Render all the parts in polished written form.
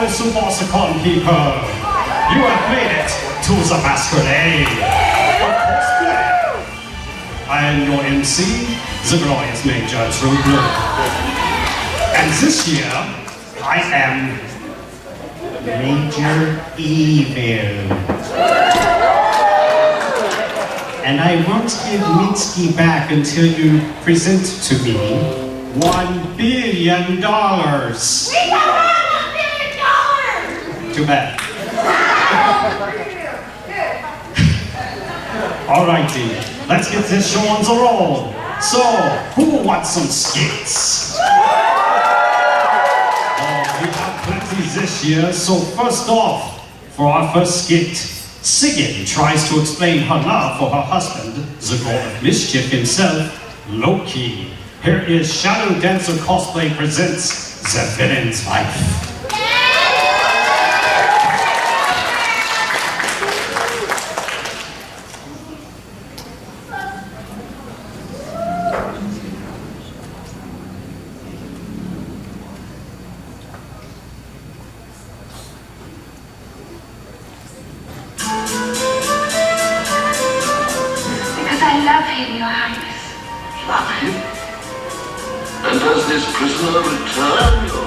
fellow Tsubasacon people. You have made it to the Masquerade of Cosplay. I am your MC, the glorious Maid from Blue. And this year, I am Major Evil. And I won't give Emcee back until you present to me $1 billion. We don't have $1 billion! Too bad. Alrighty, let's get this show on the roll. So, who wants some skits? We have plenty this year, so first off, for our first skit, Sigyn tries to explain her love for her husband, the god of mischief himself, Loki. Here is Shadow Dancer Cosplay presents The Villain's Wife. Your Highness. Love him? And does this prisoner return your love?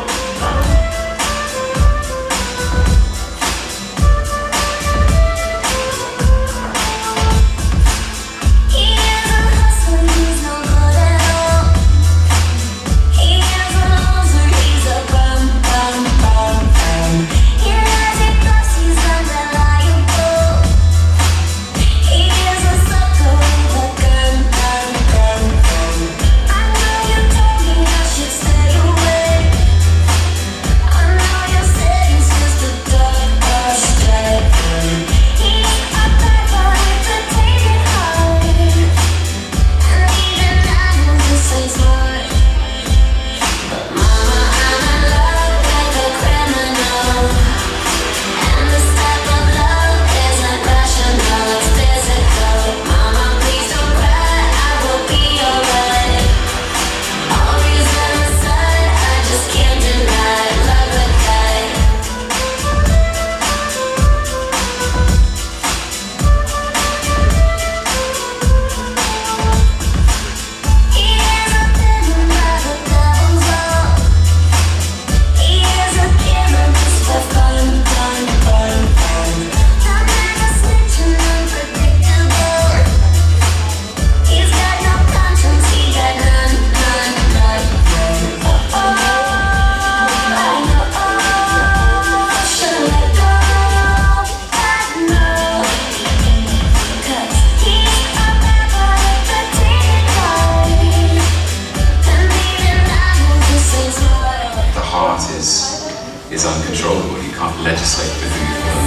Is uncontrollable. You can't legislate for who you fall in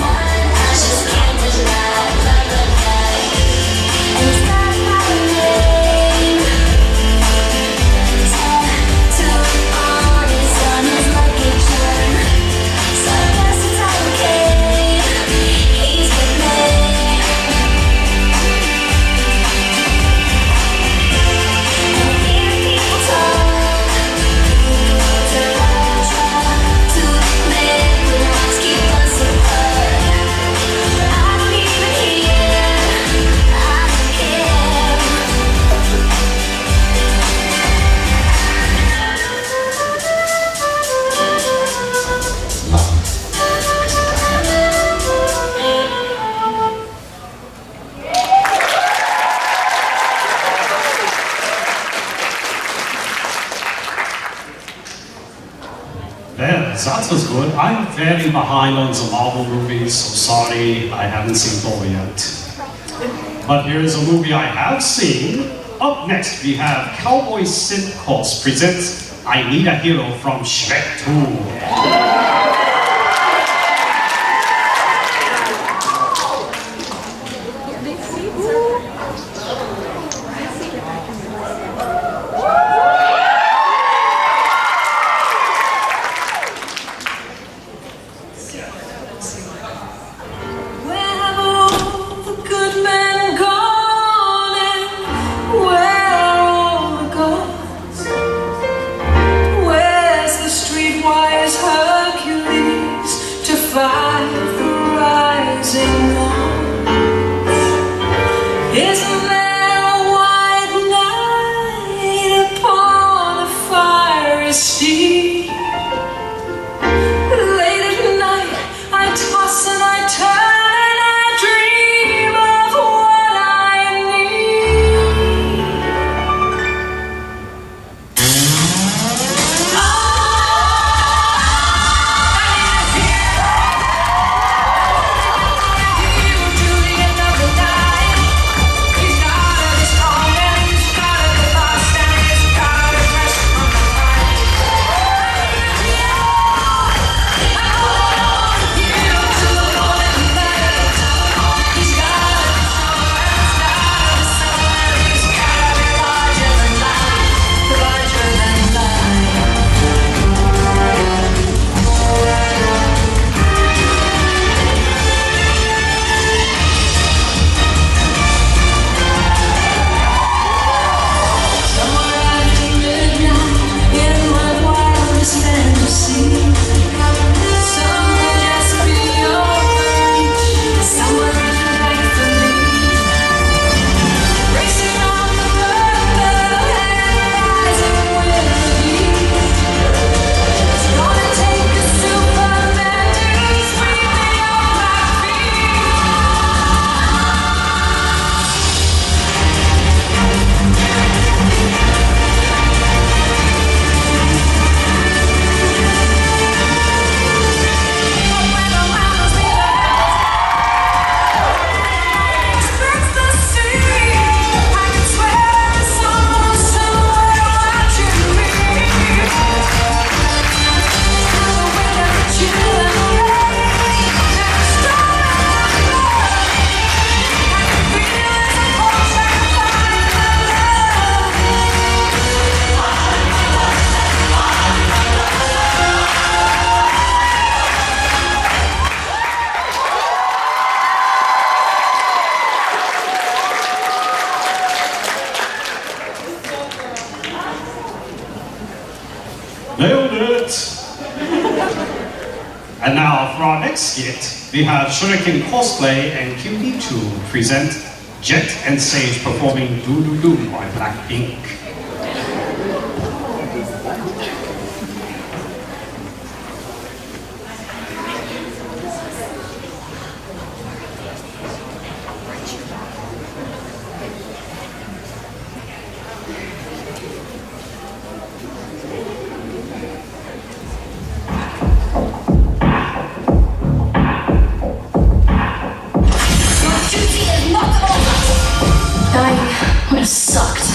love with. Well, that was good. I'm very behind on the Marvel movies, so sorry I haven't seen Thor yet. But here is a movie I have seen. Up next we have Cowboy Synchros presents I Need a Hero from Shrek 2. Where's the streetwise Hercules? majesty. Late at night, I toss and I turn and I dream of what I need. Oh, I need a hero to the end of the night. He's gotta be strong and he's gotta be fast and he's gotta be fresh from the fight. Nailed it! And now for our next skit, we have Shuriken Cosplay and Kim2 present Jet and Sage performing Do Do Do by Blackpink. Dying would have sucked.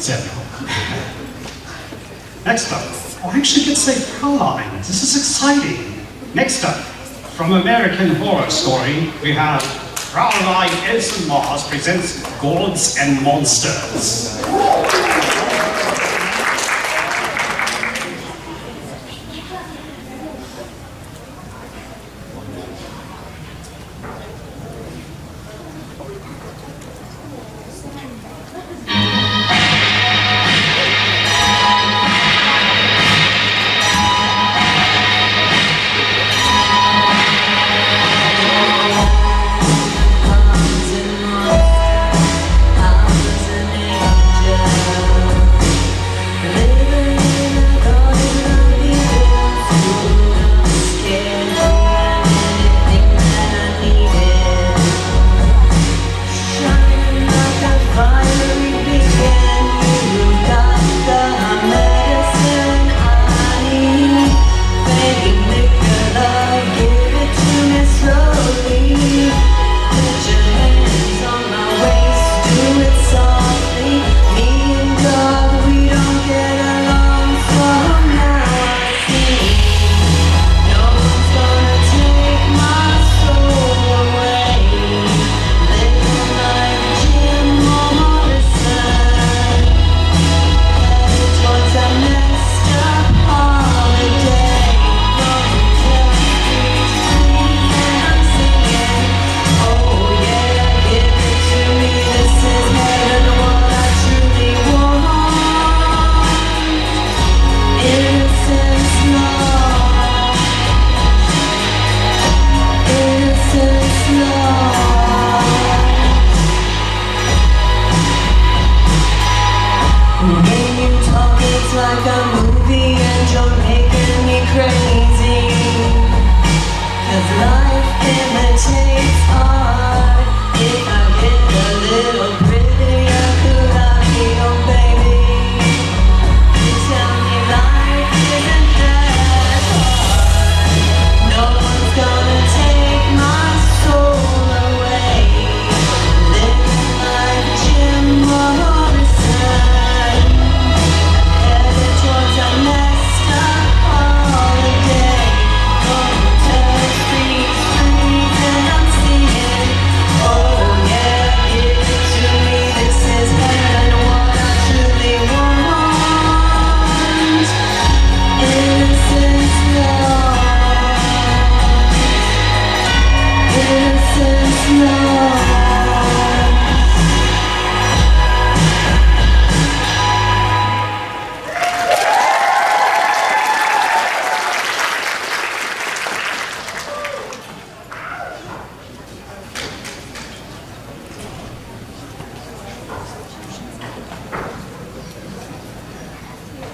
There we go. Next up, oh, I actually get to say Caroline. This is exciting. Next up, from American Horror Story, we have Caroline Edson Mars presents Gods and Monsters.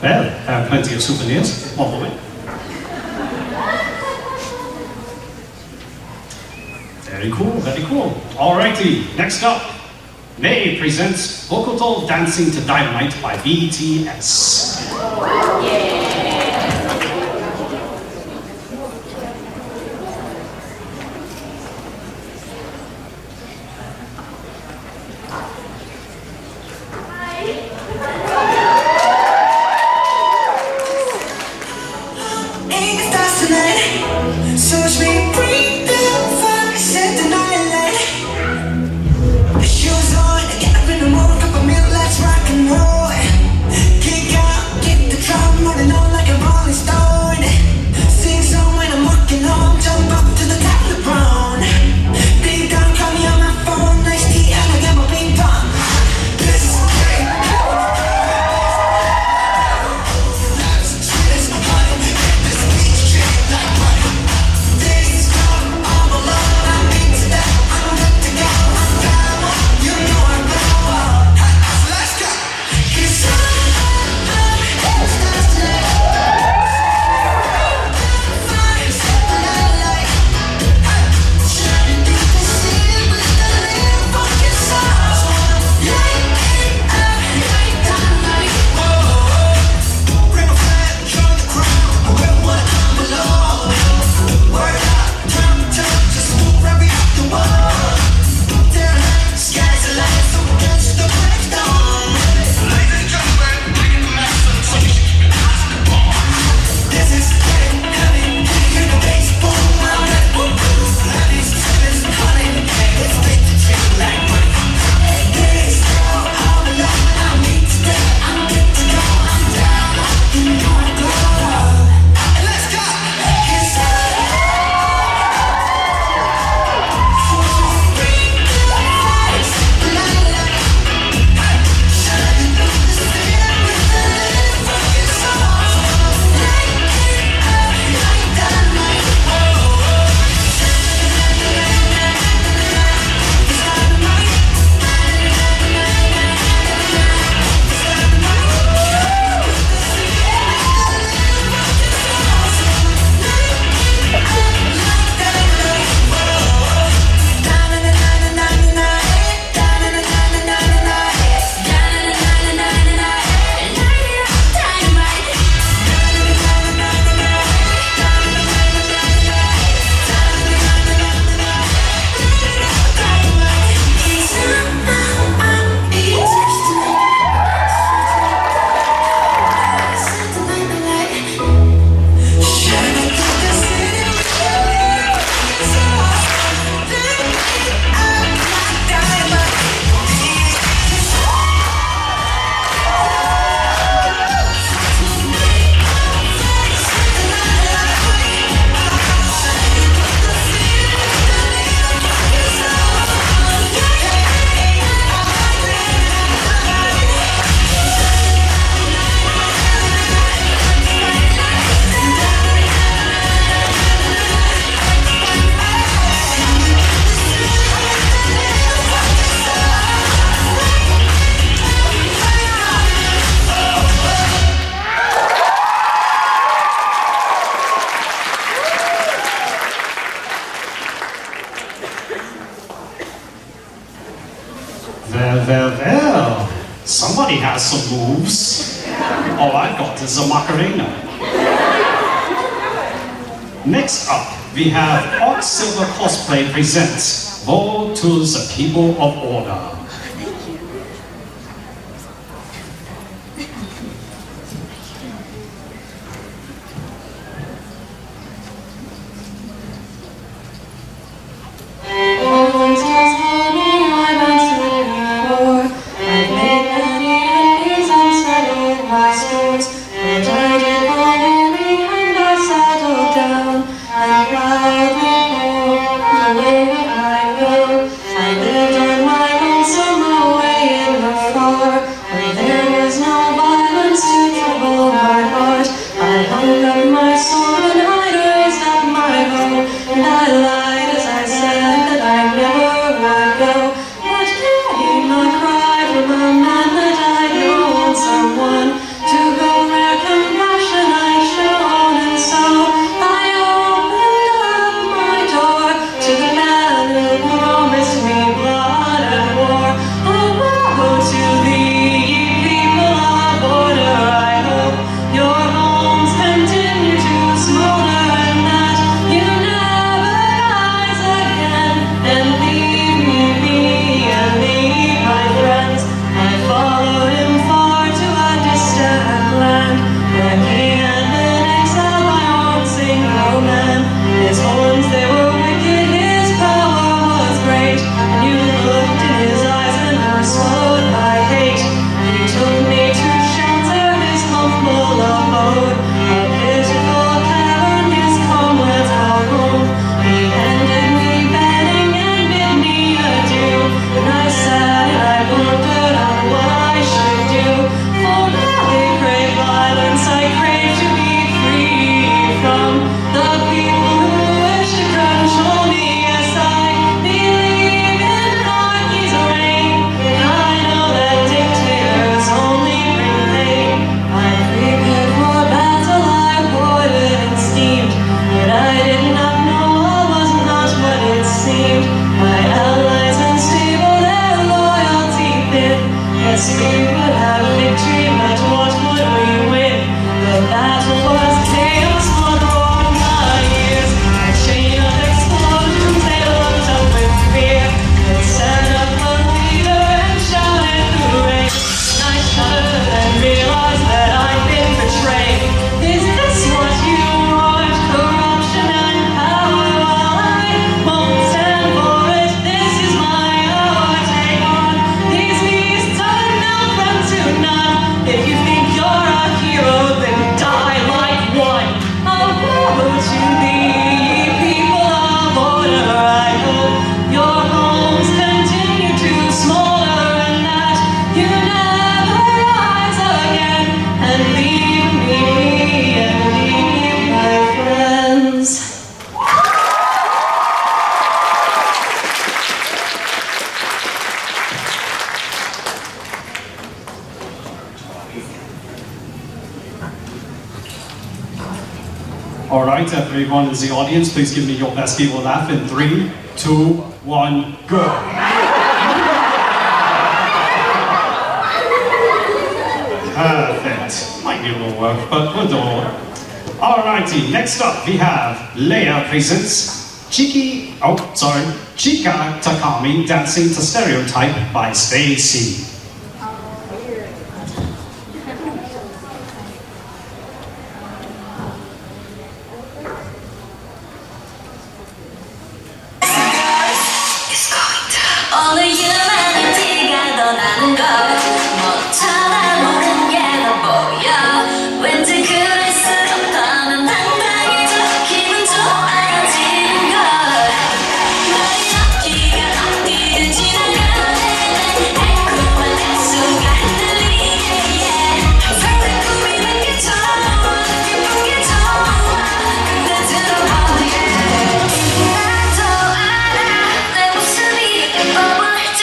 Well, I have plenty of souvenirs on the way. Very cool, very cool. Alrighty, next up, Maid presents Bokoto Dancing to Dynamite by BTS. Rock and roll, kick out, kick the drum, Well. Somebody has some moves. All I've got is a Macarena. Next up, we have Ox Silver Cosplay presents Woe to the People of Order. All right, everyone in the audience, please give me your best people laugh in 3, 2, 1, go. Perfect. Might need a little work, but we'll do it. Alrighty, next up we have Leia presents Chika Takami Dancing to Stereotype by Stacy. 오늘 유난히티가 더 나는 걸 못 찾아보는 게 더 보여 왠지 그럴수록 더는 당당해져 기분 좋아지는 걸 머리 어디가 어디든 지나가네 달콤한 가수가 흔들리게 항상 꾸미는 게 좋아 예쁜 게 좋아 근데 들어봐 나도 알아 내 모습이 예뻐 보일지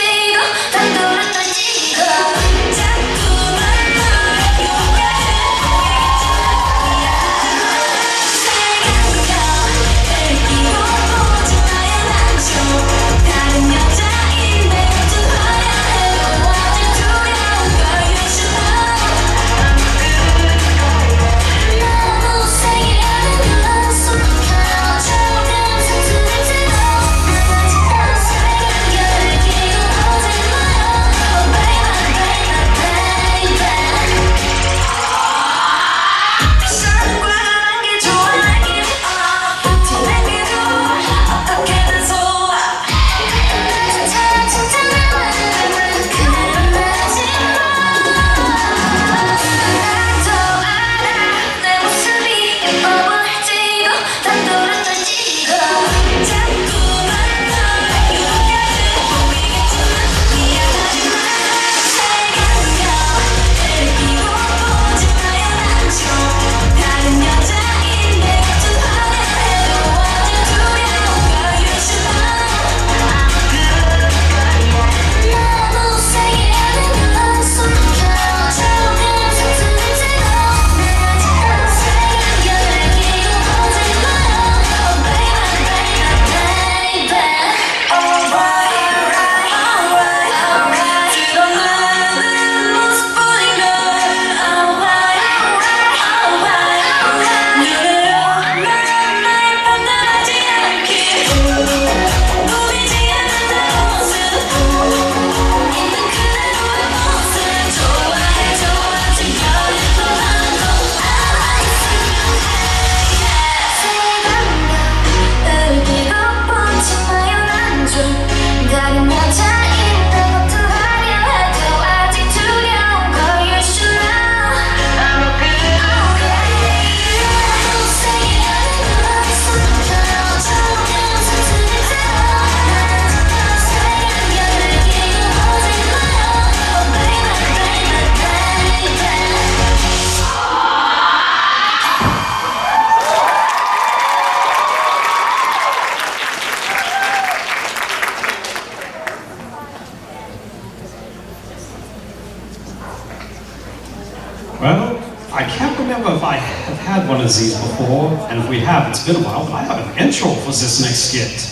can't remember if I have had one of these before, and if we have, it's been a while, but I have an intro for this next skit.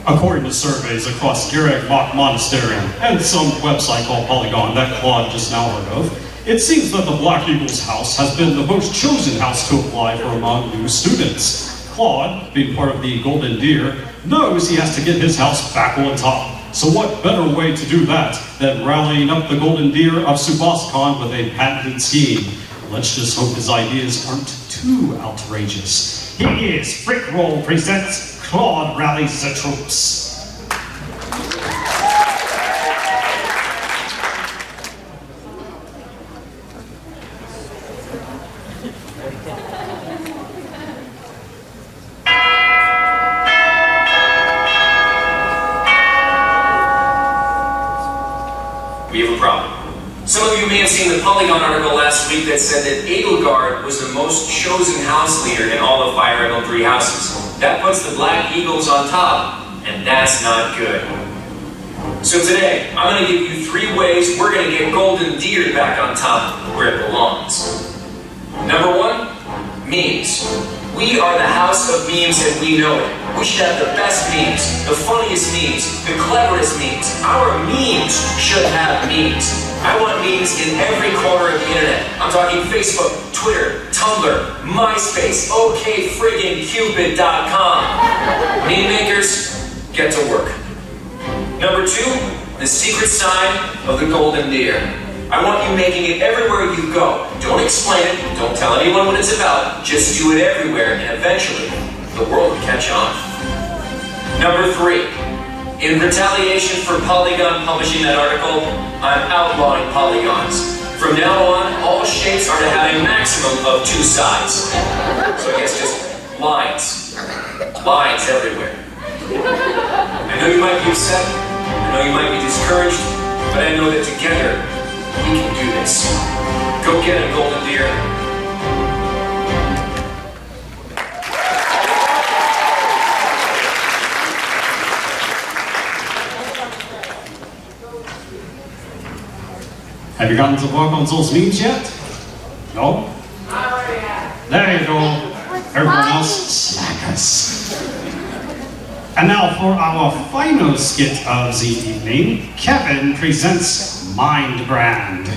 According to surveys across Gireg Monastery and some website called Polygon that Claude just now heard of, it seems that the Black Eagle's house has been the most chosen house to apply for among new students. Claude, being part of the Golden Deer, knows he has to get his house back on top. So what better way to do that than rallying up the Golden Deer of Tsubasacon with a patented scheme? Let's just hope his ideas aren't too outrageous. Here is Frick Roll presents Claude Rallies the Troops. We have a problem. Some of you may have seen the Polygon article last week that said that Edelgard was the most chosen house leader in all of Fire Emblem 3 houses. That puts the Black Eagles on top, and that's not good. So today, I'm going to give you 3 ways we're going to get Golden Deer back on top where it belongs. Number 1, memes. We are the house of memes and we know it. We should have the best memes, the funniest memes, the cleverest memes. Our memes should have memes. I want memes in every corner of the internet. I'm talking Facebook, Twitter, Tumblr, MySpace, okfriggingcupid.com. Meme makers, get to work. Number 2, the secret sign of the Golden Deer. I want you making it everywhere you go. Don't explain it, don't tell anyone what it's about, just do it everywhere and eventually the world will catch on. Number 3, in retaliation for Polygon publishing that article, I'm outlawing polygons. From now on, all shapes are to have a maximum of 2 sides. So I guess just lines. Lines everywhere. I know you might be upset, I know you might be discouraged, but I know that together, we can do this. Go get a Golden Deer. Have you gotten to work on those memes yet? No? There you go. Everyone else, slackers. And now for our final skit of the evening, Kevin presents Mind Brand.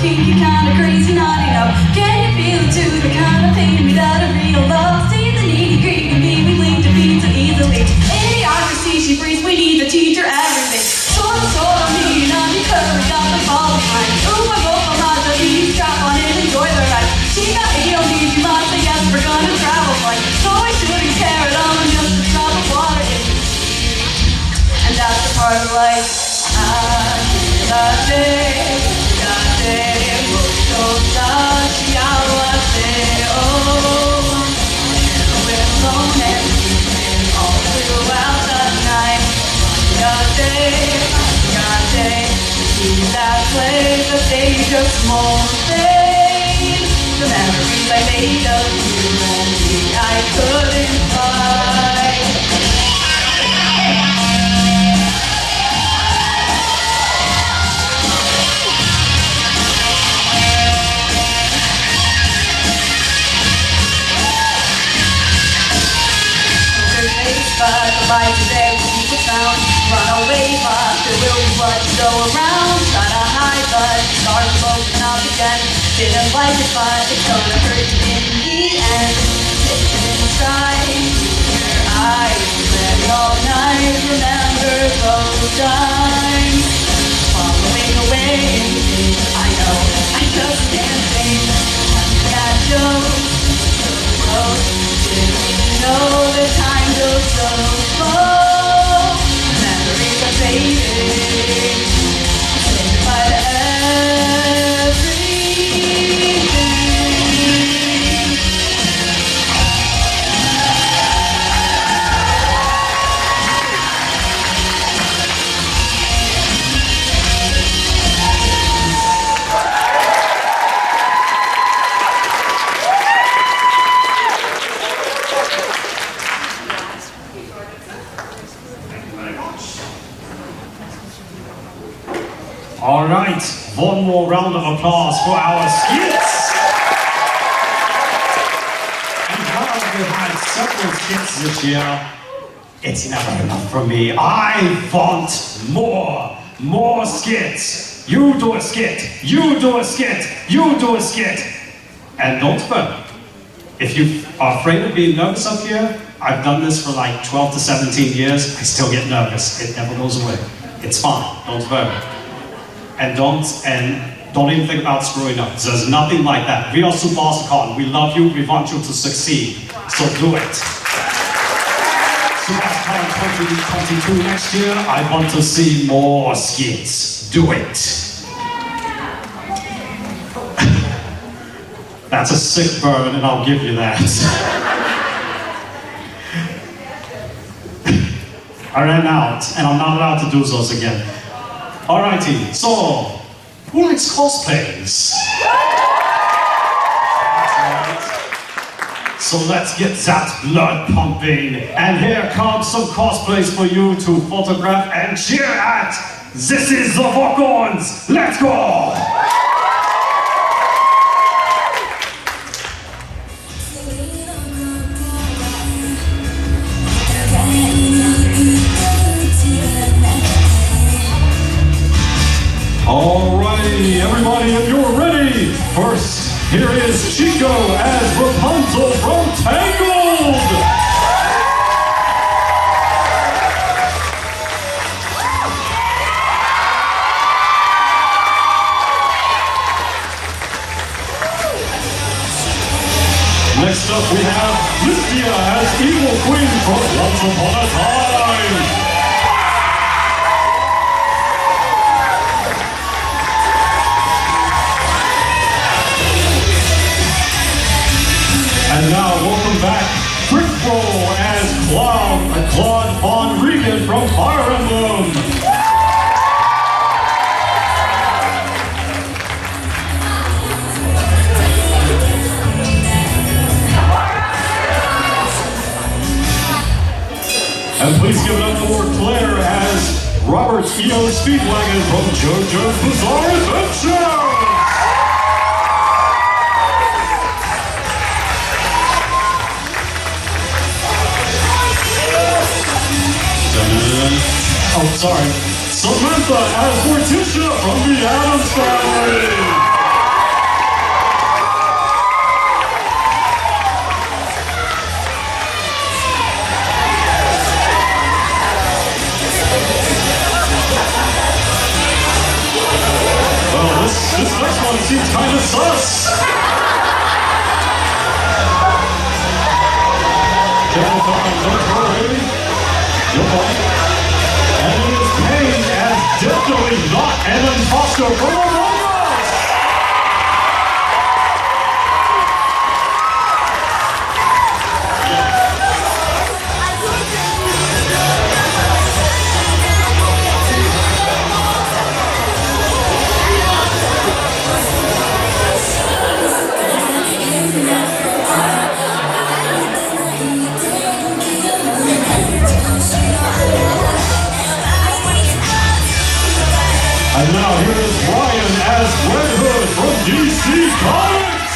Kinky, kinda crazy, naughty, no. Can you feel it too? The kind of pain without a real love. See the nitty gritty, and be we link to be so easily. Idiocracy, she breathes. We need to teach her everything. are like they just won't fade. The memories I made of you and me, I couldn't find. But the light today will be found. Run away, but there will be blood to go around. Try to hide, but the stars will open up again. Didn't like it, but it's gonna hurt you in the end. Take it in the sky, your eyes red all night. Remember those times. Following away, I know I just can't think. That joke, didn't even know the time goes so slow. Memories are fading, saved by everything. All right, one more round of applause for our skits. And while we've had several skits this year, it's never enough for me. I want more skits. You do a skit, you do a skit, you do a skit. And don't forget, if you are afraid of being nervous up here, I've done this for like 12 to 17 years, I still get nervous. It never goes away. It's fine, don't worry. And don't even think about screwing up. There's nothing like that. We are Tsubasacon. We love you. We want you to succeed. So do it. Tsubasacon 2022 next year. I want to see more skits. Do it. That's a sick burn, and I'll give you that. I ran out, and I'm not allowed to do those again. Alrighty, so, who likes cosplays? Right. So let's get that blood pumping. And here comes some cosplays for you to photograph and cheer at. This is the Vocons. Let's go! Alrighty, everybody, if you're ready, first, here is Chico as Rapunzel from Tangled! Next up, we have Listia as Evil Queen from Once Upon a Time! And now, welcome back, Brick Roll as Claude Von Regan from Fire Emblem. And please give it up for Claire as Robert E.O. Speedwagon from JoJo's Bizarre Adventure. Oh, sorry. Samantha as Morticia from the Addams Family. Well, this next one seems kind of sus. Don't worry. You're fine. And it is Maid Ellen Foster from Novice. And now here is Ryan as Red Hood from DC Comics!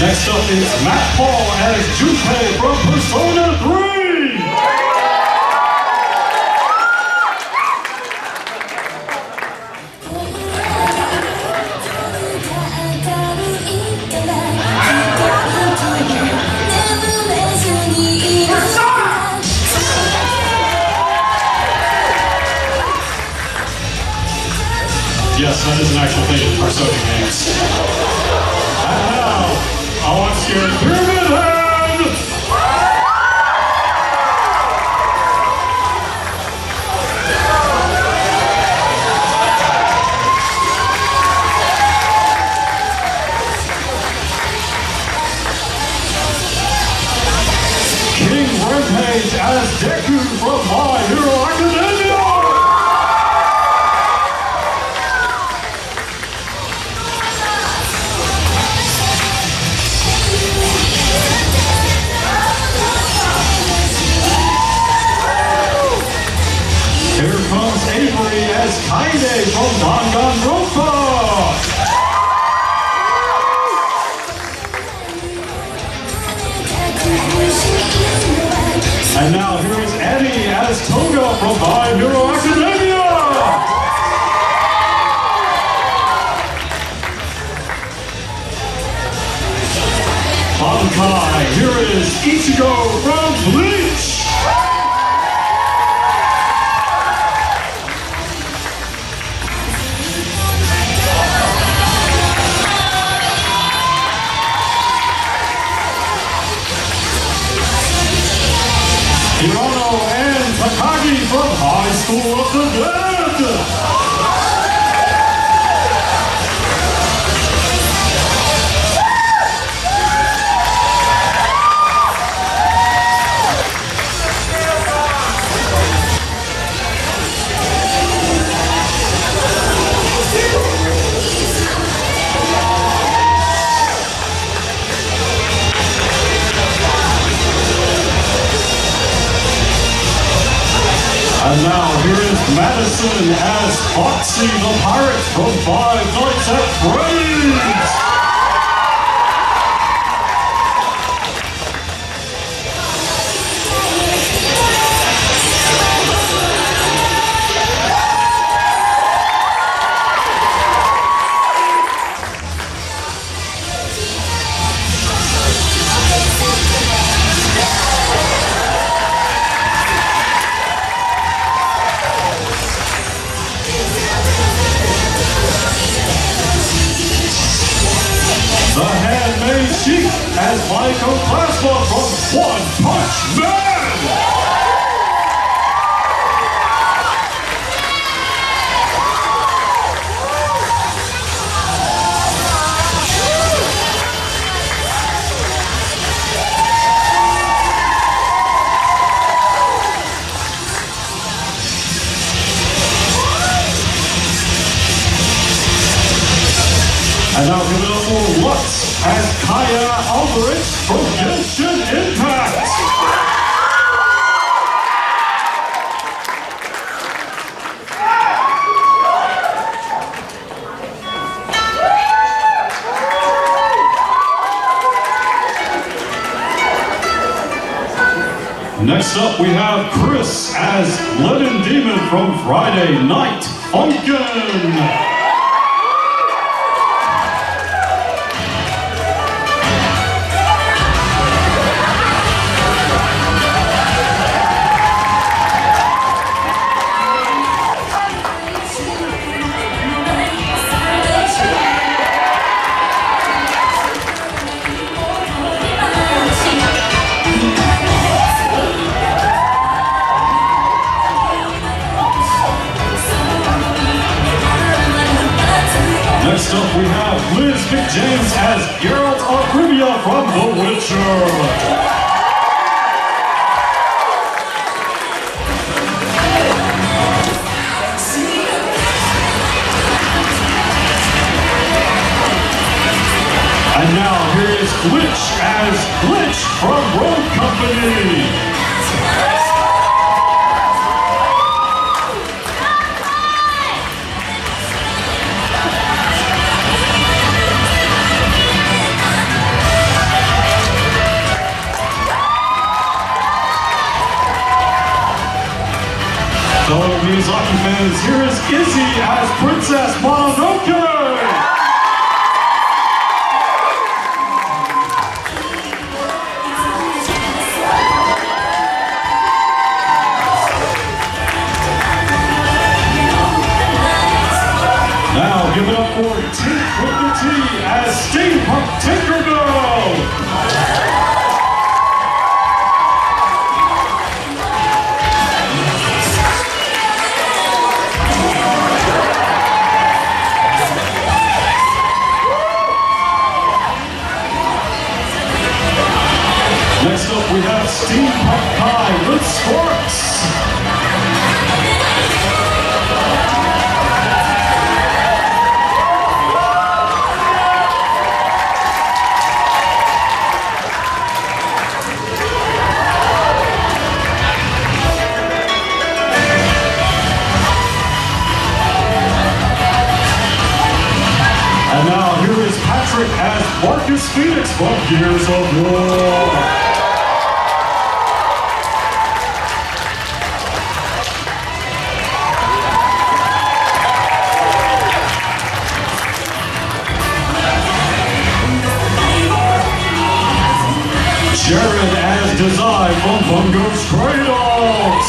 Next up is Matt Paul as Junpei from Persona 3! Yes, that is an actual thing in Persona games. And now, Oscar Pyramid Head! King Rampage as Deku from My Hero Academia! Here comes Avery as Kaide from Danganronpa! And now here is Eddie as Toga from My Hero Academia! Bankai, here is Ichigo from Bleach! Hirono and Takagi from High School of the Dead! And now here is Madison as Foxy the Pirate from Five Nights at Freddy's! The Handmaid Chic as Michael Plasma from One Punch Man! And now give it up for Lux as Kaya Alvarez from Genshin Impact! Next up we have Chris as Lemon Demon from Friday Night Funkin'! Next up we have Liz McJames as Geralt of Rivia from The Witcher. And now here is Glitch as Glitch from Road Company. Fellow Miyazaki fans, here is Izzy as Princess Mononoke. Now give it up for Tink with the T as Steampunk Tinkerbell. Next up we have Steampunk Kai with Sparks. And now here is Patrick as Marcus Phoenix from Gears of War. Jared as Design from Bungo's Cradles.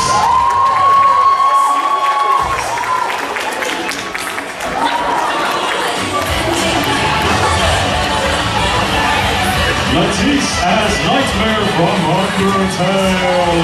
Matisse as Nightmare from Undertale.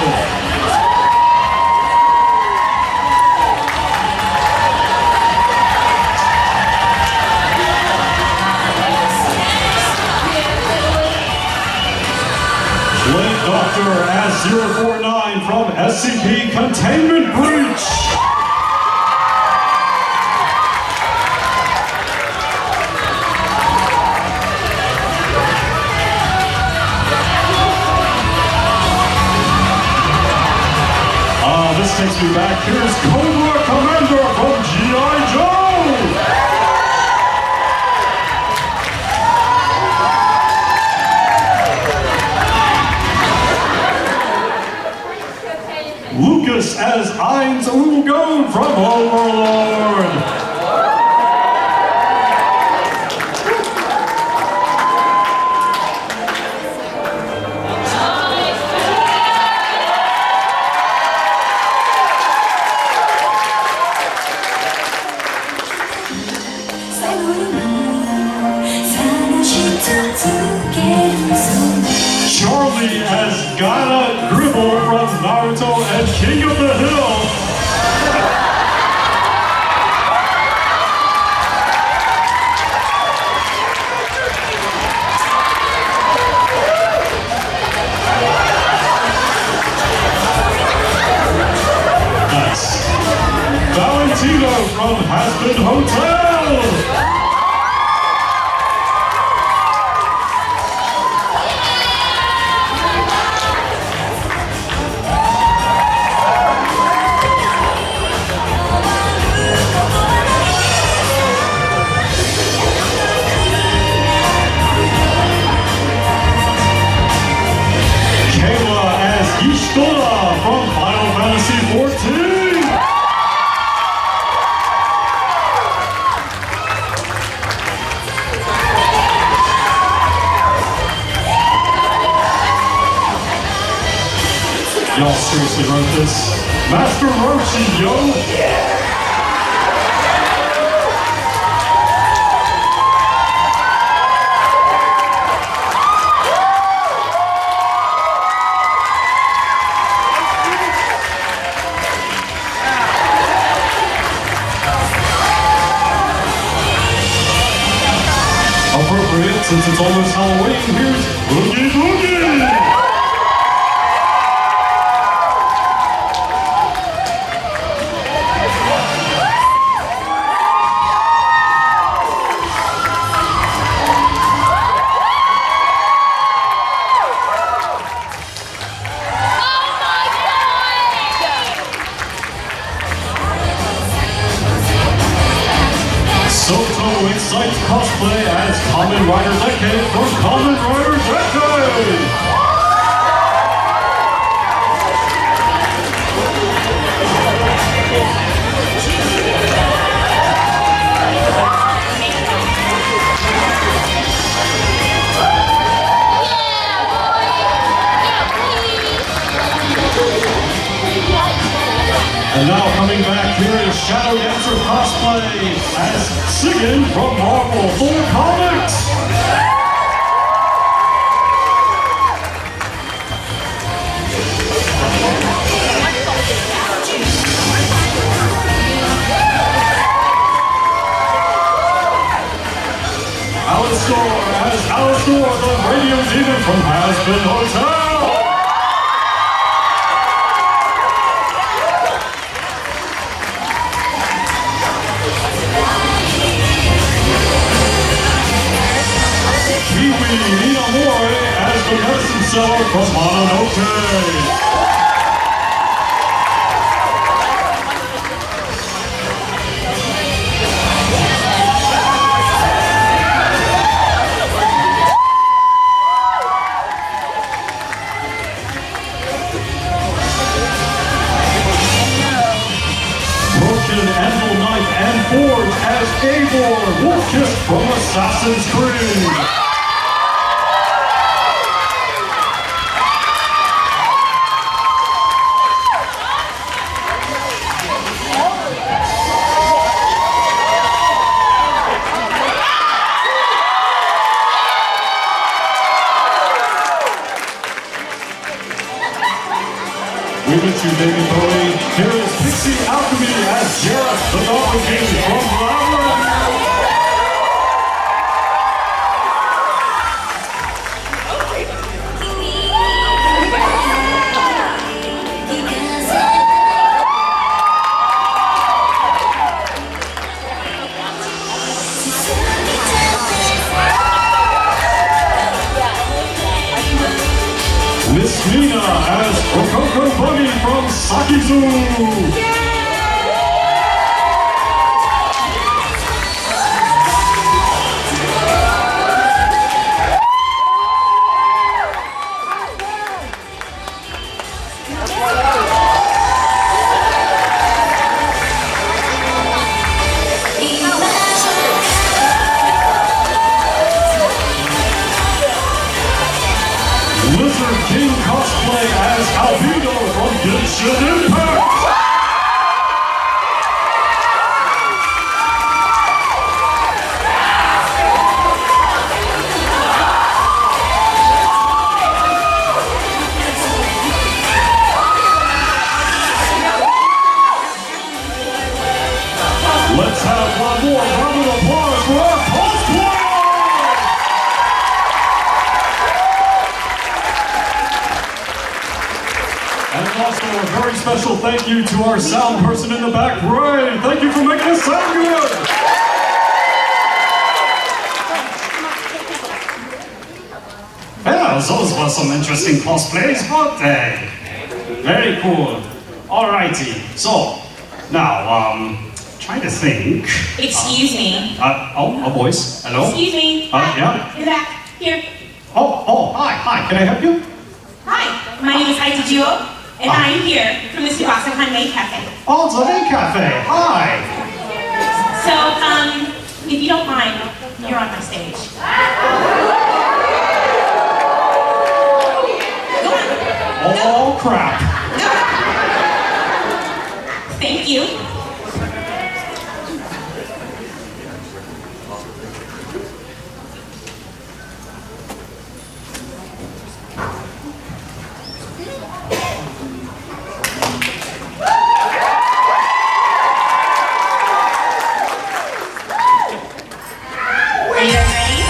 Blade Doctor as 049 from SCP Containment Breach. This takes me back. Here's Cobra Commander from G.I. Joe! Lucas as Ainz Ugon from Overlord. Charlie as Gaara Gribble from Naruto and King of the Hill. Nice. Valentino from Hazbin Hotel. Ishtora from Final Fantasy XIV. Y'all seriously wrote this? Master Roshi, yo! Yeah! appropriate since it's almost Halloween, here's Boogie Boogie! Soto excites cosplay as Kamen Rider Decade from Kamen Rider Decade! And now coming back, here is Shadow Dancer Cosplay as Sigan from Marvel 4 Comics! Alistor as Alistor, the radio demon from Has-Been Hotel! Nina Moore as the medicine seller from Mononoke. Broken Anvil Knife and Forge as Eivor, Wolf-Kiss from Assassin's Creed. We miss you, David Bowie. Here is Pixie Alchemy as Jareth, the Goblin King from Labyrinth. Miss Mina as Rococo Bunny from Sakizu! Lizard King Cosplay as Albedo from Genshin Impact! Let's have one more round of applause for our cosplay! And also a very special thank you to our sound person in the back, Ray. Thank you for making us sound good. Well, those were some interesting cosplays, weren't they? Very cool. Alrighty, so now, trying to think. Excuse me. A voice. Hello? Excuse me. Yeah? In the back. Here. Hi, can I help you? Hi. My name is Aita Duo, and I'm here from the Tsubasacon Maid Cafe. Oh, it's a Maid Cafe. Hi. So, if you don't mind, you're on my stage. Go on. Oh, crap. Thank you. Are you guys ready?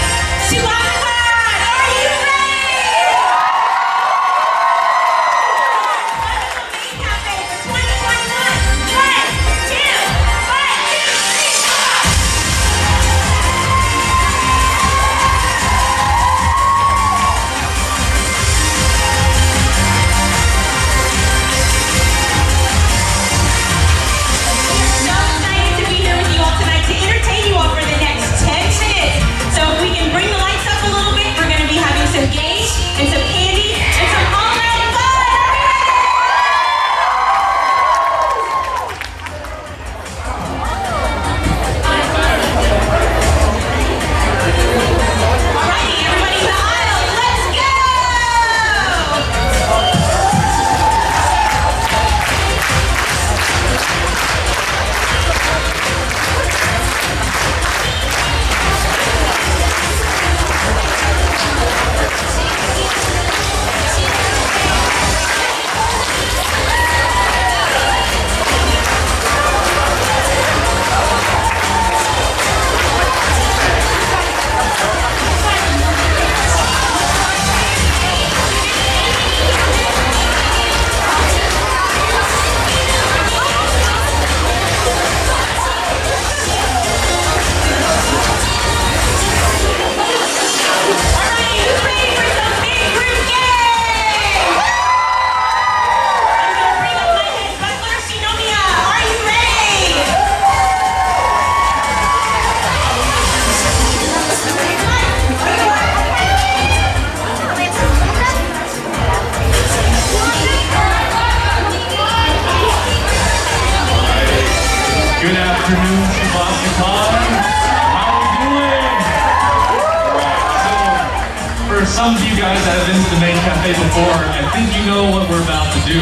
some of you guys that have been to the Maid Cafe before, I think you know what we're about to do.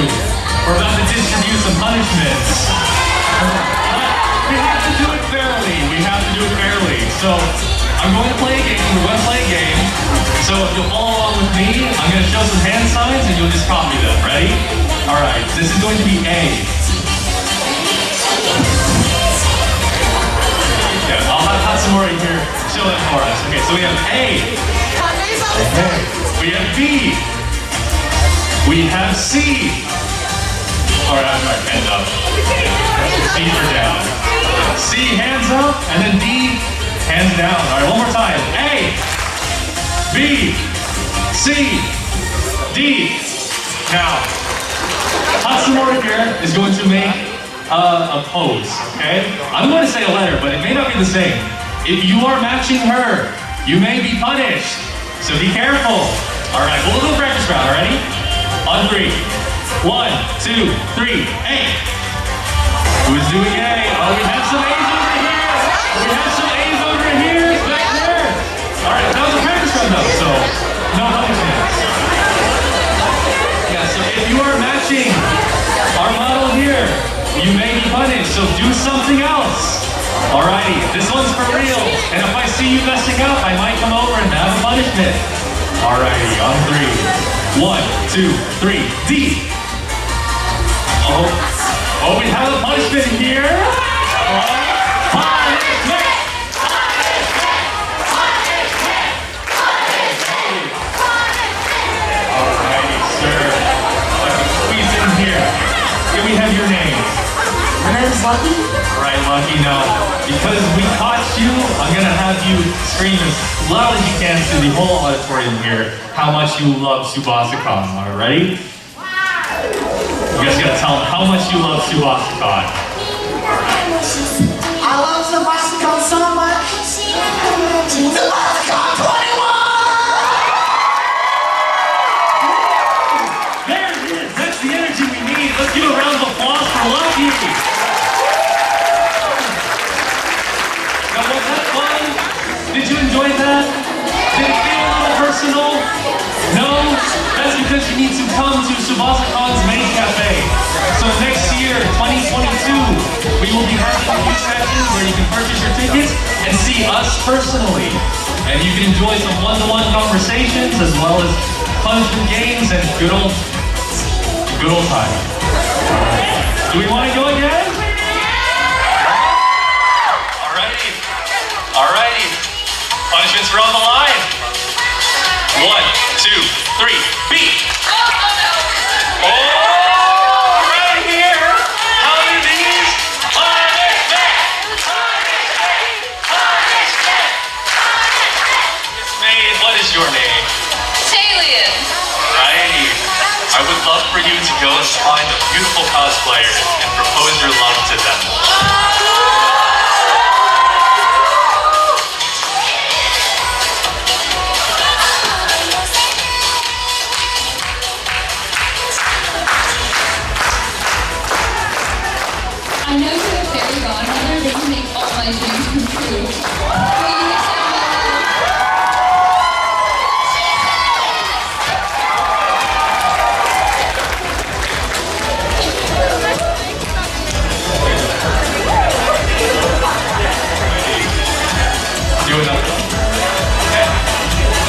We're about to distribute some punishments. We have to do it fairly. We have to do it fairly. So I'm going to play a game. We're going to play a game. So if you'll follow along with me, I'm going to show some hand signs and you'll just copy them. Ready? All right. This is going to be A. Yeah, I'll have Hatsumori here show it for us. Okay, so we have A. We have B. We have C. All right, hands up. C for down. C, hands up, and then D, hands down. All right, one more time. A, B, C, D. Now, Hatsumori here is going to make a pose, okay? I'm going to say a letter, but it may not be the same. If you are matching her, you may be punished. So be careful. All right, we'll do a practice round, all ready? On 3. 1, 2, 3, A. Who's doing A? Oh, we have some A's over here. We have some A's over here. Back there. All right, that was a practice round though, so no punishments. Yeah, so if you are matching our model here, you may be punished, so do something else. Alrighty, this one's for real. And if I see you messing up, I might come over and have a punishment. Alrighty, on 3. 1, 2, 3, D. Oh, we have a punishment here. Punishment! Alrighty, sir. Let's squeeze in here. Can we have your name? My name is Lucky. Alright, Lucky, now, because we caught you, I'm gonna have you scream as loud as you can to the whole auditorium here how much you love Tsubasacon. Alright, ready? You guys gotta tell them how much you love Tsubasacon. I love Tsubasacon so much. Tsubasacon 21! There it is! That's the energy we need. Let's give a round of applause for Lucky. Now, was that fun? Did you enjoy that? Did it feel a little personal? No? That's because you need to come to Tsubasacon's Maid Cafe. So next year, 2022, we will be having a few sessions where you can purchase your tickets and see us personally. And you can enjoy some one-to-one conversations as well as punishment games and good old time. Do we want to go again? Alrighty. Punishments are on the line. 1, 2, 3, B. Oh, right here. How many of these? Punishment. Miss Maid, what is your name? Talion. Right. I would love for you to go and find the beautiful cosplayers and propose your love to them. I know you're a fairy godmother, but you make all my dreams come true. Will you accept Do another. Okay.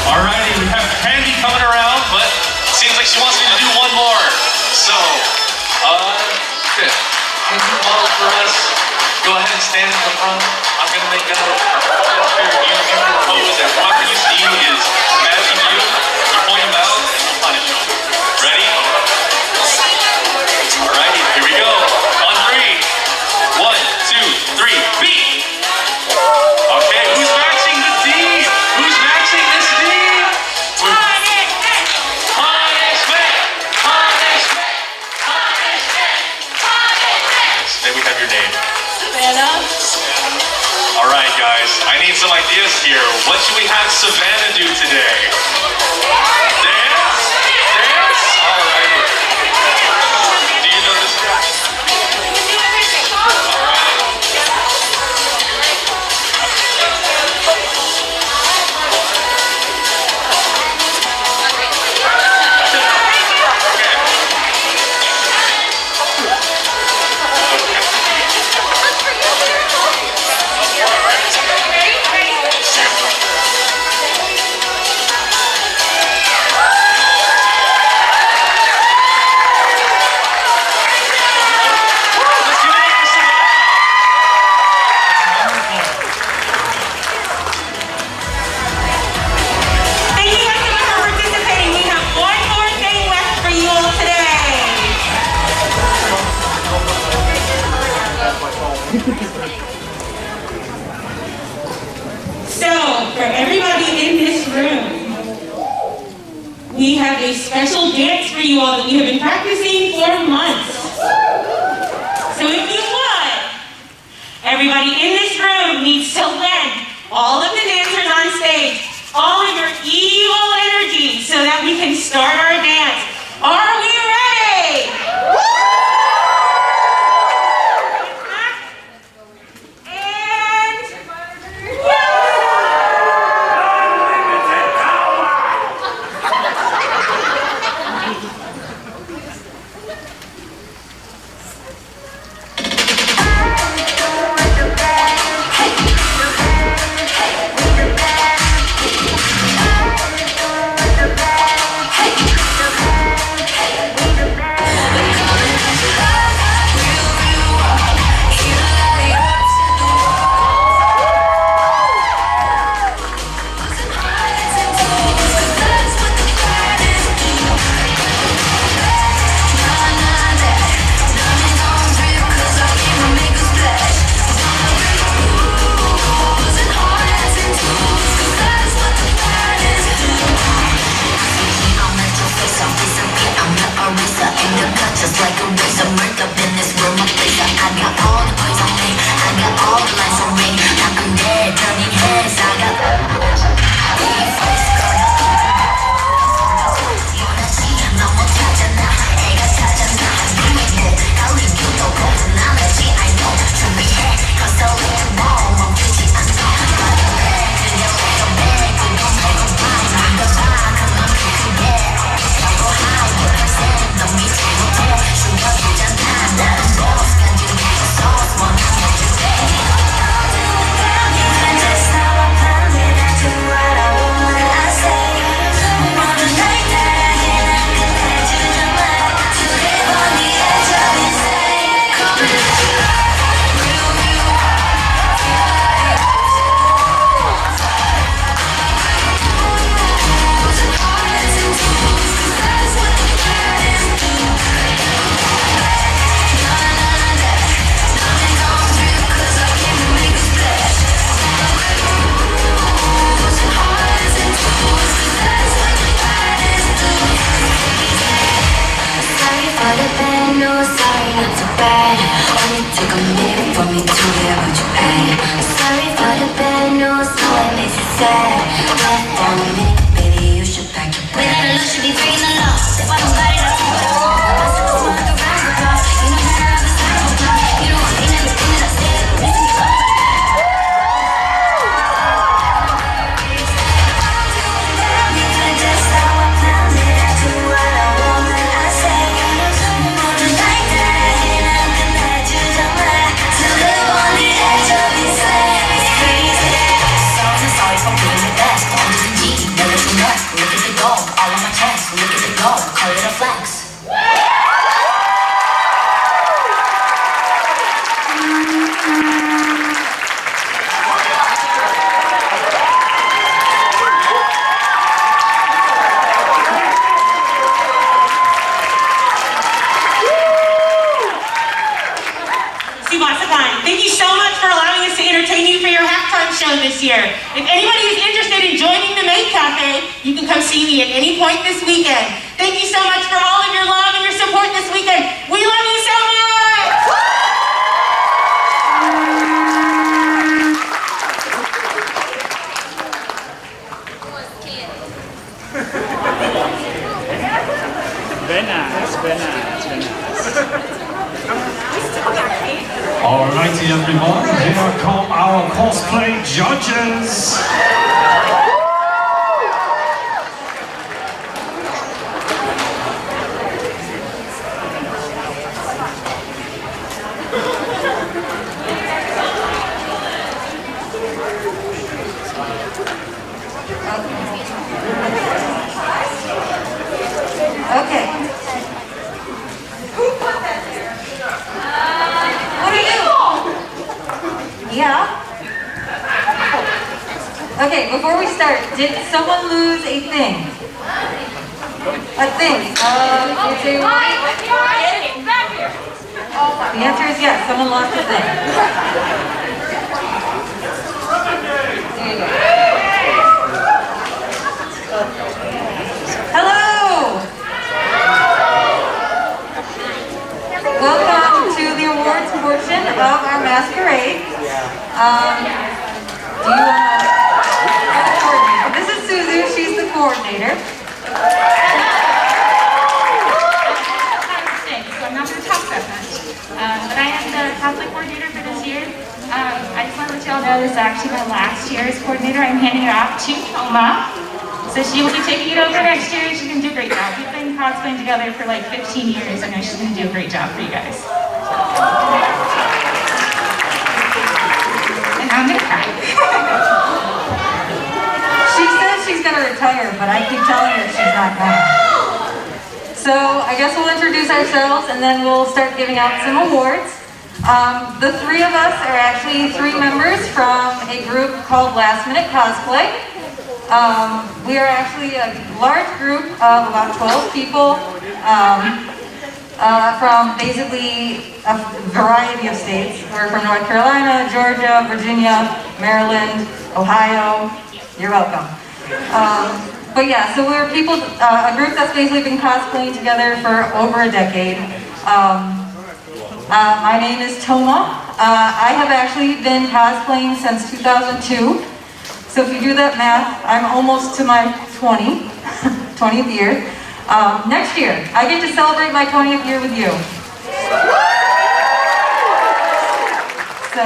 Alrighty, we have Candy coming around, but seems like she wants me to do one more. So, okay. Can you model for us? Go ahead and stand in the front. I'm gonna make a gesture. You propose that whoever you see is matching you. You point them out and we'll punish them. Ready? Alrighty, here we go. On 3. 1, 2, 3, B. Okay, who's matching the D? Who's matching this D? Punishment! Then we have your name. Savannah? Alright guys, I need some ideas here. What should we have Savannah do today? Dance? Dance? Alright. Do you know this guy? Alright. room, we have a special dance for you all that we have been practicing for months. So if you would, everybody in this room needs to lend all of the dancers on stage all of your evil energy so that we can start our dance. Are we ready? And just like a razor, murked up in this room, a blazer. I got all the plays on me, I got all the lights on me. I'm dead, turning heads, I got Tsubasacon, thank you so much for allowing us to entertain you for your halftime show this year. If anybody is interested in joining the Maid Cafe, you can come see me at any point this weekend. Thank you so much for all of your love and your support this weekend. We love you so much! Very nice, very nice, very nice. Alrighty everyone, here come our cosplay judges. Okay. Who put that there? What are you? Yeah. Okay, before we start, did someone lose a thing? A thing. The answer is yes, someone lost a thing. There you go. is actually my last year as coordinator. I'm handing it off to Toma. So she will be taking it over next year and she's going to do a great job. We've been cosplaying together for like 15 years. I know she's going to do a great job for you guys. And I'm going to cry. She says she's going to retire, but I keep telling her she's not going to. So I guess we'll introduce ourselves and then we'll start giving out some awards. The three of us are actually three members from a group called Last Minute Cosplay. We are actually a large group of about 12 people from basically a variety of states. We're from North Carolina, Georgia, Virginia, Maryland, Ohio. You're welcome. But yeah, so we're people, a group that's basically been cosplaying together for over a decade. My name is Toma. I have actually been cosplaying since 2002. So if you do that math, I'm almost to my 20th year. Next year, I get to celebrate my 20th year with you. So,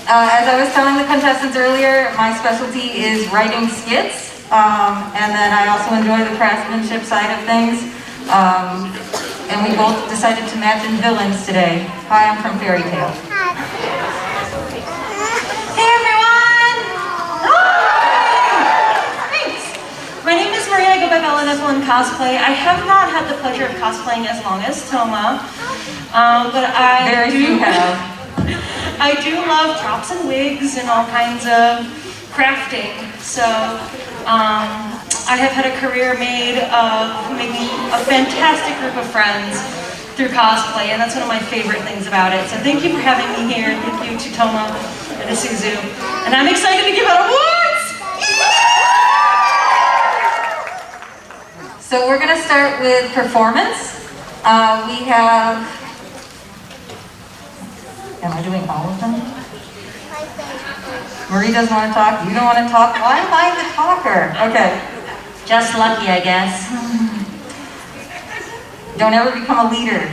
as I was telling the contestants earlier, my specialty is writing skits. And then I also enjoy the craftsmanship side of things. And we both decided to match in villains today. Hi, I'm from Fairy Tale. Hey everyone! Hi! Thanks. My name is Maria. I go by Bella Cosplay. I have not had the pleasure of cosplaying as long as Toma, but I do love props and wigs and all kinds of crafting. So I have had a career made of making a fantastic group of friends through cosplay, and that's one of my favorite things about it. So thank you for having me here. Thank you to Toma and to Suzu. And I'm excited to give out awards! So we're going to start with performance. We have... Am I doing all of them? Marie doesn't want to talk. You don't want to talk. Why am I the talker? Okay. Just lucky, I guess. Don't ever become a leader.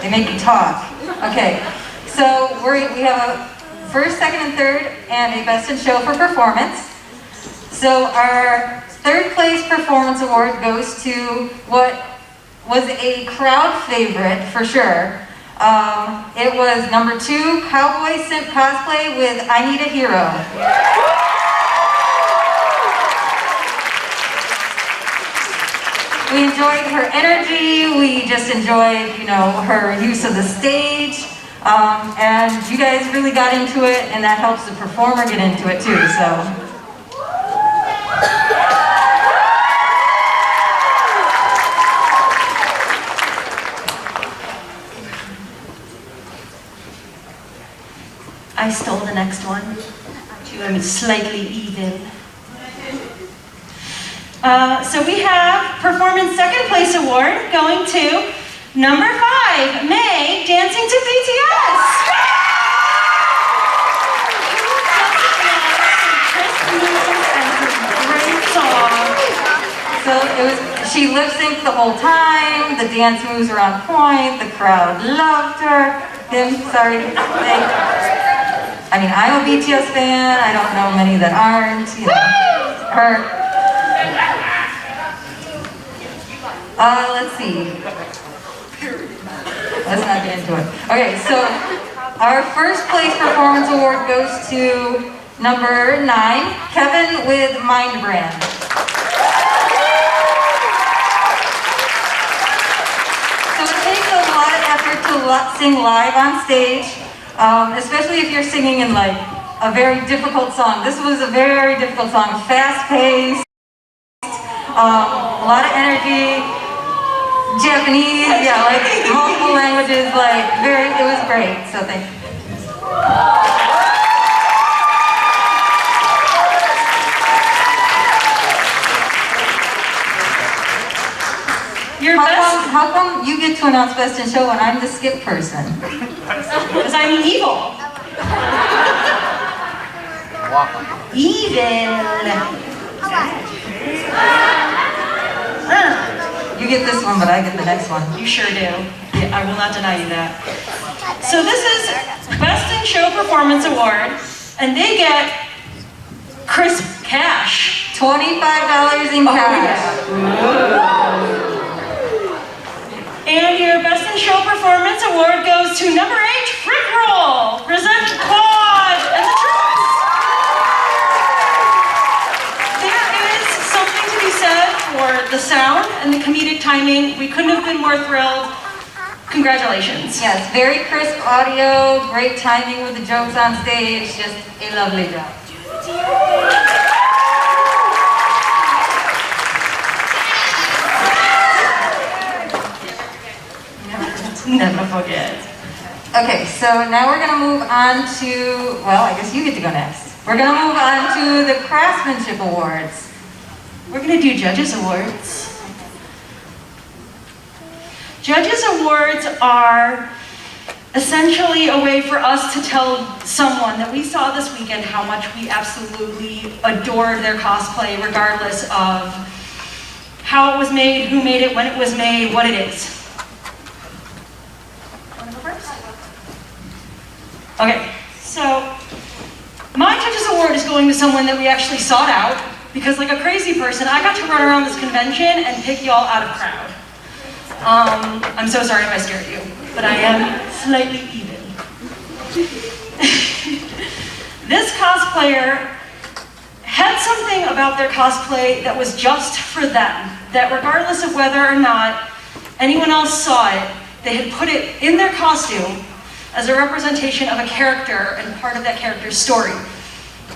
They make you talk. Okay. So we have a first, second, and third, and a best in show for performance. So our third place performance award goes to what was a crowd favorite for sure. It was number 2, Cowboy Simp Cosplay with I Need a Hero. We enjoyed her energy, we just enjoyed, her use of the stage, and you guys really got into it, and that helps the performer get into it too, so. I stole the next one. I'm slightly even. So we have Performance Second Place Award going to number 5, Maid, dancing to BTS. Great song. So she lip synced the whole time, the dance moves were on point, the crowd loved her. I'm a BTS fan, I don't know many that aren't, her. Let's see. Let's not get into it. Okay, so our first place performance award goes to number 9, Kevin with Mind Brand. So it takes a lot of effort to sing live on stage. Especially if you're singing in like a very difficult song. This was a very difficult song, fast-paced, a lot of energy, Japanese, like multiple languages, it was great, so thank you. How come you get to announce Best in Show when I'm the skip person? Because I'm evil. Evil. You get this one, but I get the next one. You sure do. Yeah, I will not deny you that. So this is Best in Show Performance Award, and they get crisp cash. $25 in cash. And your Best in Show Performance Award goes to number 8, Frick Roll. Present Quad and the Troops. There is something to be said for the sound and the comedic timing. We couldn't have been more thrilled. Congratulations. Yes, very crisp audio, great timing with the jokes on stage, just a lovely job. Never forget. Okay, so now we're gonna move on to, well, I guess you get to go next. We're gonna move on to the Craftsmanship Awards. We're gonna do Judges Awards. Judges Awards are essentially a way for us to tell someone that we saw this weekend how much we absolutely adored their cosplay, regardless of how it was made, who made it, when it was made, what it is. Wanna go first? Okay, so my Judges Award is going to someone that we actually sought out, because like a crazy person, I got to run around this convention and pick y'all out of crowd. I'm so sorry if I scared you, but I am slightly even. This cosplayer had something about their cosplay that was just for them, that regardless of whether or not anyone else saw it, they had put it in their costume as a representation of a character and part of that character's story.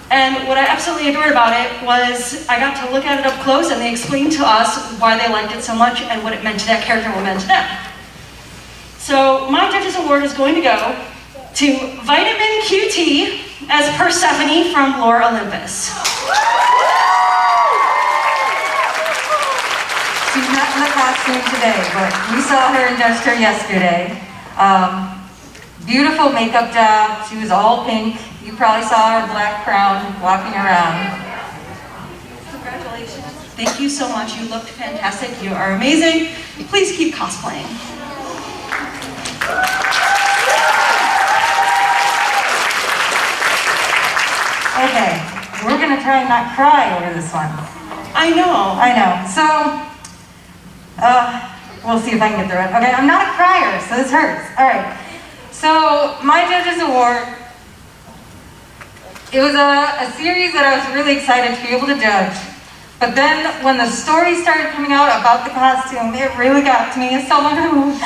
And what I absolutely adored about it was I got to look at it up close and they explained to us why they liked it so much and what it meant to that character and what it meant to them. So my Judges Award is going to go to Vitamin QT as Persephone from Lore Olympus. She's not in the costume today, but we saw her in Dexter yesterday. Beautiful makeup job. She was all pink. You probably saw her black crown walking around. Congratulations. Thank you so much. You looked fantastic. You are amazing. Please keep cosplaying. Okay, we're gonna try and not cry over this one. I know. So, we'll see if I can get through it. Okay, I'm not a crier, so this hurts. All right. So, my Judges Award, it was a series that I was really excited to be able to judge. But then, when the story started coming out about the costume, it really got to me as someone who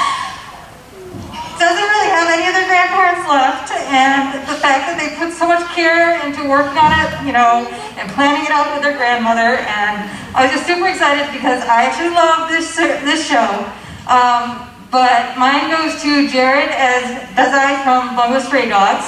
doesn't really have any of their grandparents left, and the fact that they put so much care into working on it, you know, and planning it out with their grandmother, and I was just super excited because I actually love this show. But mine goes to Jared as Dazai from Bungo Stray Dogs.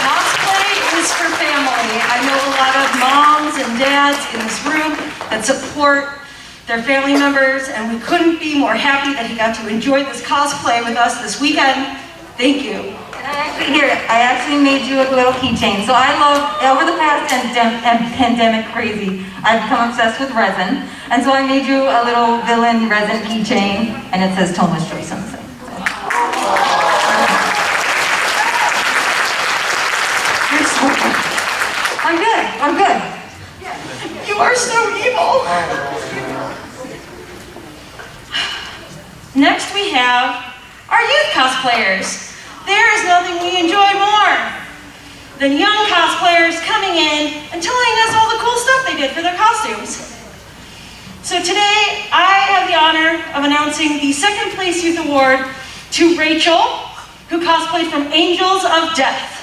Cosplay is for family. I know a lot of moms and dads in this room that support their family members, and we couldn't be more happy that he got to enjoy this cosplay with us this weekend. Thank you. And I actually made you a little keychain. So I love, over the past pandemic crazy, I've become obsessed with resin. And so I made you a little villain resin keychain, and it says Thomas Joyce on the side. I'm good. You are so evil. Next we have our youth cosplayers. There is nothing we enjoy more than young cosplayers coming in and telling us all the cool stuff they did for their costumes. So today I have the honor of announcing the second place youth award to Rachel, who cosplayed from Angels of Death.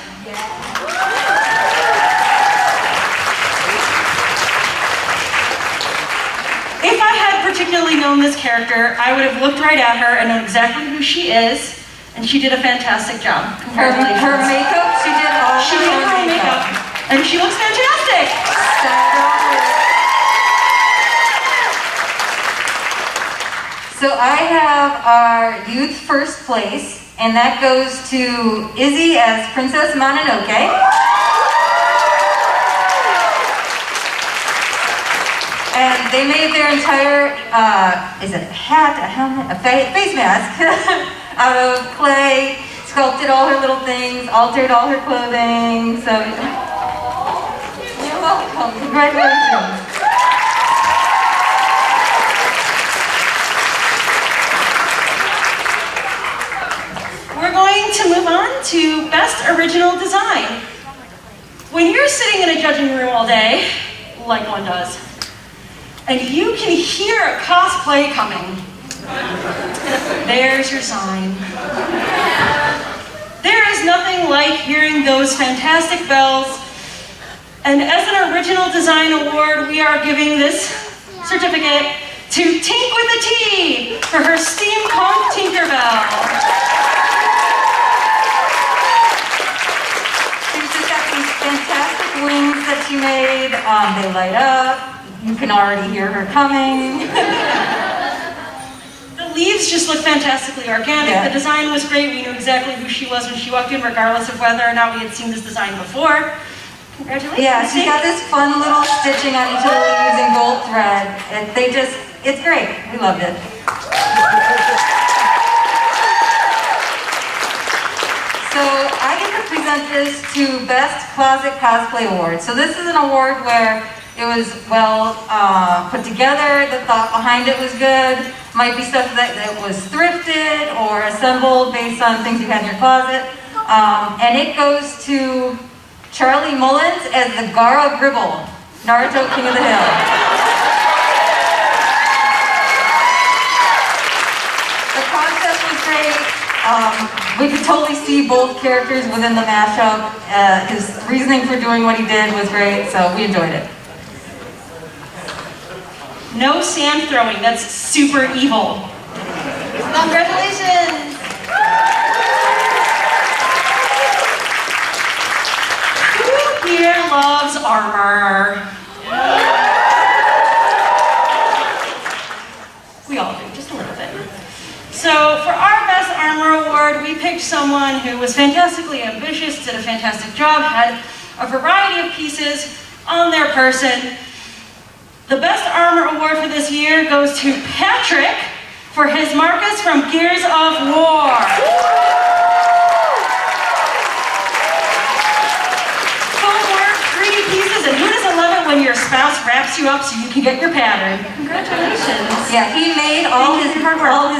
If I had particularly known this character, I would have looked right at her and known exactly who she is, and she did a fantastic job. Congratulations. Her makeup, she did all her makeup, and she looks fantastic. So I have our youth first place, and that goes to Izzy as Princess Mononoke. And they made their entire, is it a hat, a helmet, a face mask out of clay, sculpted all her little things, altered all her clothing. So you're welcome. Congratulations. We're going to move on to Best Original Design. When you're sitting in a judging room all day, like one does, and you can hear a cosplay coming, there's your sign. There is nothing like hearing those fantastic bells, and as an Original Design Award, we are giving this certificate to Tink with a T for her steampunk Tinkerbell. Fantastic wings that she made. They light up. You can already hear her coming. The leaves just look fantastically organic. Yeah. The design was great. We knew exactly who she was when she walked in, regardless of whether or not we had seen this design before. Congratulations. Yeah, she's got this fun little stitching on each of the leaves in gold thread. It's great. We loved it. So I get to present this to Best Closet Cosplay Award. So this is an award where it was well put together, the thought behind it was good, might be stuff that was thrifted or assembled based on things you had in your closet. And it goes to Charlie Mullins as the Gara Gribble, Naruto King of the Hill. The concept was great. We could totally see both characters within the mashup. His reasoning for doing what he did was great, so we enjoyed it. No sand throwing, that's super evil. Congratulations! Who here loves armor? We all do, just a little bit. So for our Best Armor Award, we picked someone who was fantastically ambitious, did a fantastic job, had a variety of pieces on their person. The Best Armor Award for this year goes to Patrick for his Marcus from Gears of War. Footwork, 3D pieces, and who doesn't love it when your spouse wraps you up so you can get your pattern? Congratulations. Yeah, he made all his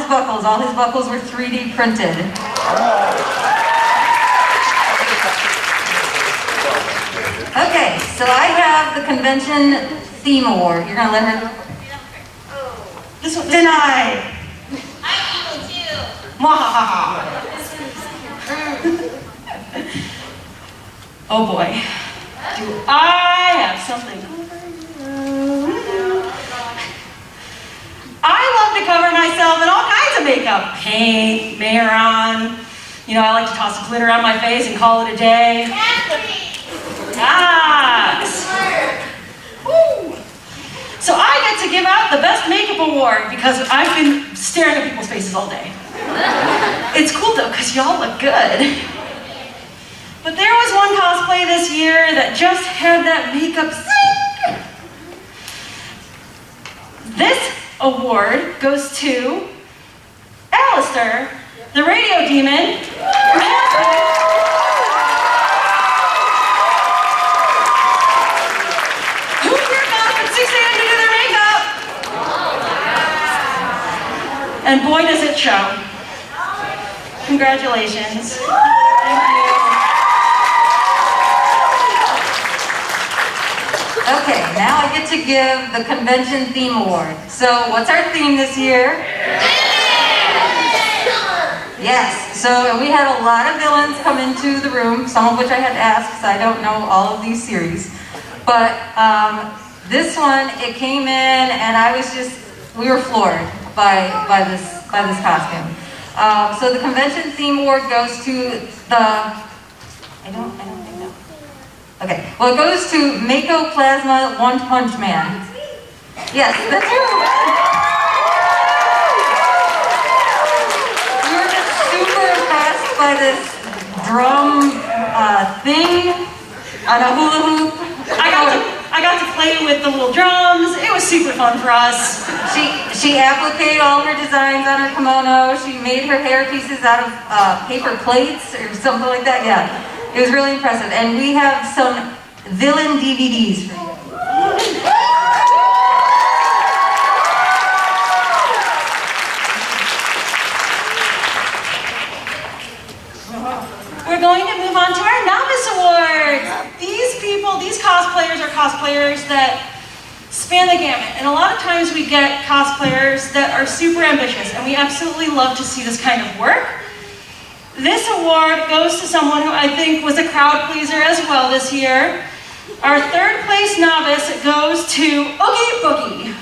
buckles. All his buckles were 3D printed. Okay, so I have the convention theme award. You're gonna let her. This one denied. I will too. Oh boy. Do I have something? I love to cover myself in all kinds of makeup. Paint, Mayron. You know, I like to toss glitter on my face and call it a day. Yes. Woo. So I get to give out the Best Makeup Award because I've been staring at people's faces all day. It's cool though, because y'all look good. But there was one cosplay this year that just had that makeup zing. This award goes to Alistair, the radio demon. Who here got up at 6 a.m. to do their makeup? And boy, does it show. Congratulations. Thank you. Okay, now I get to give the convention theme award. So what's our theme this year? Yes, so we had a lot of villains come into the room, some of which I had to ask because I don't know all of these series. But this one, it came in and we were floored by this costume. So the convention theme award goes to the, I don't think no. Okay, well it goes to Mako Plasma One Punch Man. Yes, that's true. We were just super impressed by this drum thing on a hula hoop. I I got to play with the little drums. It was super fun for us. She appliqued all her designs on her kimono. She made her hair pieces out of paper plates or something like that. Yeah, it was really impressive. And we have some villain DVDs for you. We're going to move on to our Novice Awards. These people, these cosplayers are cosplayers that span the gamut. And a lot of times we get cosplayers that are super ambitious, and we absolutely love to see this kind of work. This award goes to someone who I think was a crowd pleaser as well this year. Our third place novice goes to Oogie Boogie.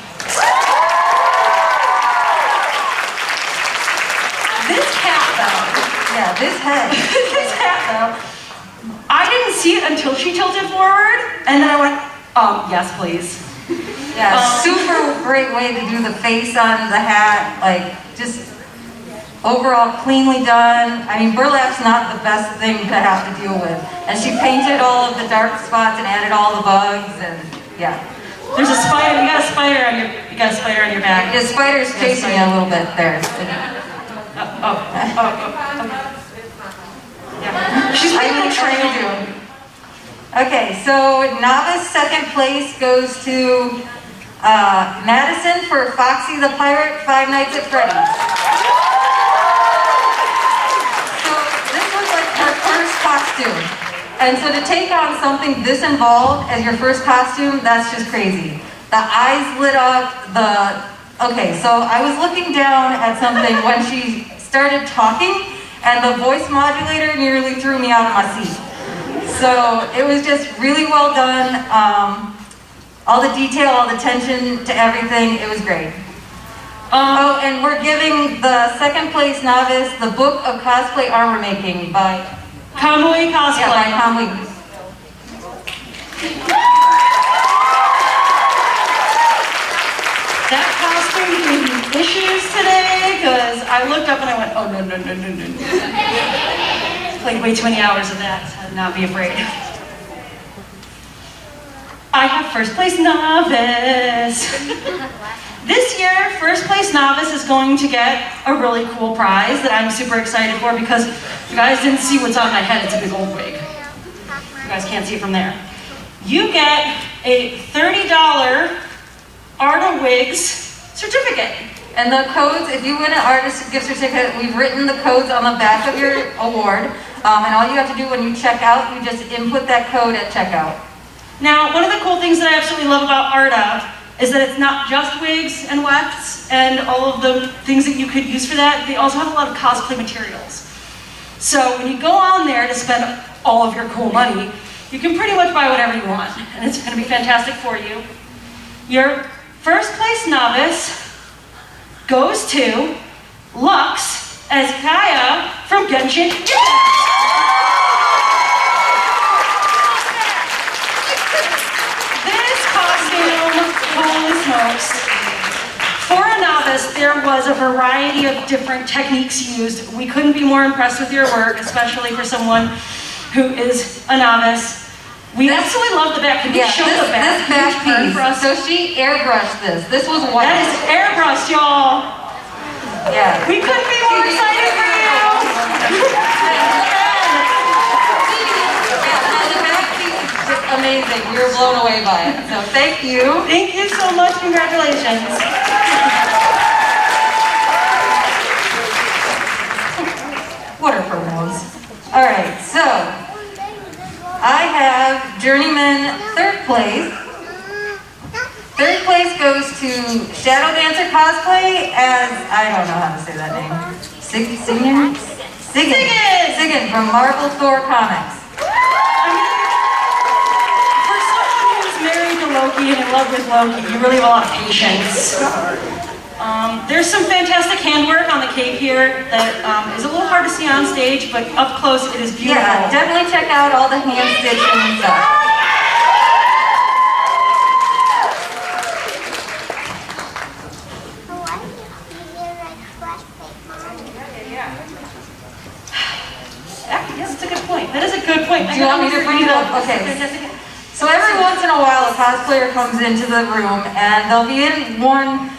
This hat though. Yeah, this head. This hat though. I didn't see it until she tilted forward, and then I went, yes please. Yeah, super great way to do the face on the hat, like just overall cleanly done. I mean, burlap's not the best thing to have to deal with. And she painted all of the dark spots and added all the bugs, and yeah. There's a spider. You got a spider on your back. The spider's chasing you a little bit there. Yeah. She's really trying to do. Okay, so novice second place goes to Madison for Foxy the Pirate, Five Nights at Freddy's. So this was like her first costume. And so to take on something this involved as your first costume, that's just crazy. The eyes lit up, okay, so I was looking down at something when she started talking, and the voice modulator nearly threw me out of my seat. So it was just really well done. All the detail, all the attention to everything, it was great. Oh, and we're giving the second place novice the Book of Cosplay Armor Making by Kamui Cosplay. Yeah, by Kamui. That costume gave me issues today because I looked up and I went, oh no. Played way too many hours of that, so I'd not be afraid. I have first place novice. This year, first place novice is going to get a really cool prize that I'm super excited for because you guys didn't see what's on my head, it's a big old wig. You guys can't see it from there. You get a $30 Arta Wigs certificate. And the codes, if you win an artist gift certificate, we've written the codes on the back of your award. And all you have to do when you check out, you just input that code at checkout. Now, one of the cool things that I absolutely love about Arta is that it's not just wigs and wefts and all of the things that you could use for that. They also have a lot of cosplay materials. So when you go on there to spend all of your cool money, you can pretty much buy whatever you want, and it's going to be fantastic for you. Your first place novice goes to Lux as Kaya from Genshin Impact. This costume, holy smokes. For a novice, there was a variety of different techniques used. We couldn't be more impressed with your work, especially for someone who is a novice. We absolutely love the back. Can you show the back? This back piece. So she airbrushed this. This was white. That is airbrushed, y'all. Yeah. We couldn't be more excited for you. The back piece is just amazing. We were blown away by it. So thank you. Thank you so much. Congratulations. What are pronouns? All right, so I have Journeyman third place. Third place goes to Shadow Dancer Cosplay as, I don't know how to say that name. Sigan from Marvel Thor Comics. For someone who's married to Loki and in love with Loki, you really have a lot of patience. There's some fantastic handwork on the cape here that is a little hard to see on stage, but up close it is beautiful. Yeah, definitely check out all the hand stitching and stuff. Yes, it's a good point. That is a good point. Do you want me to bring it up? Okay. So every once in a while, a cosplayer comes into the room, and they'll be in one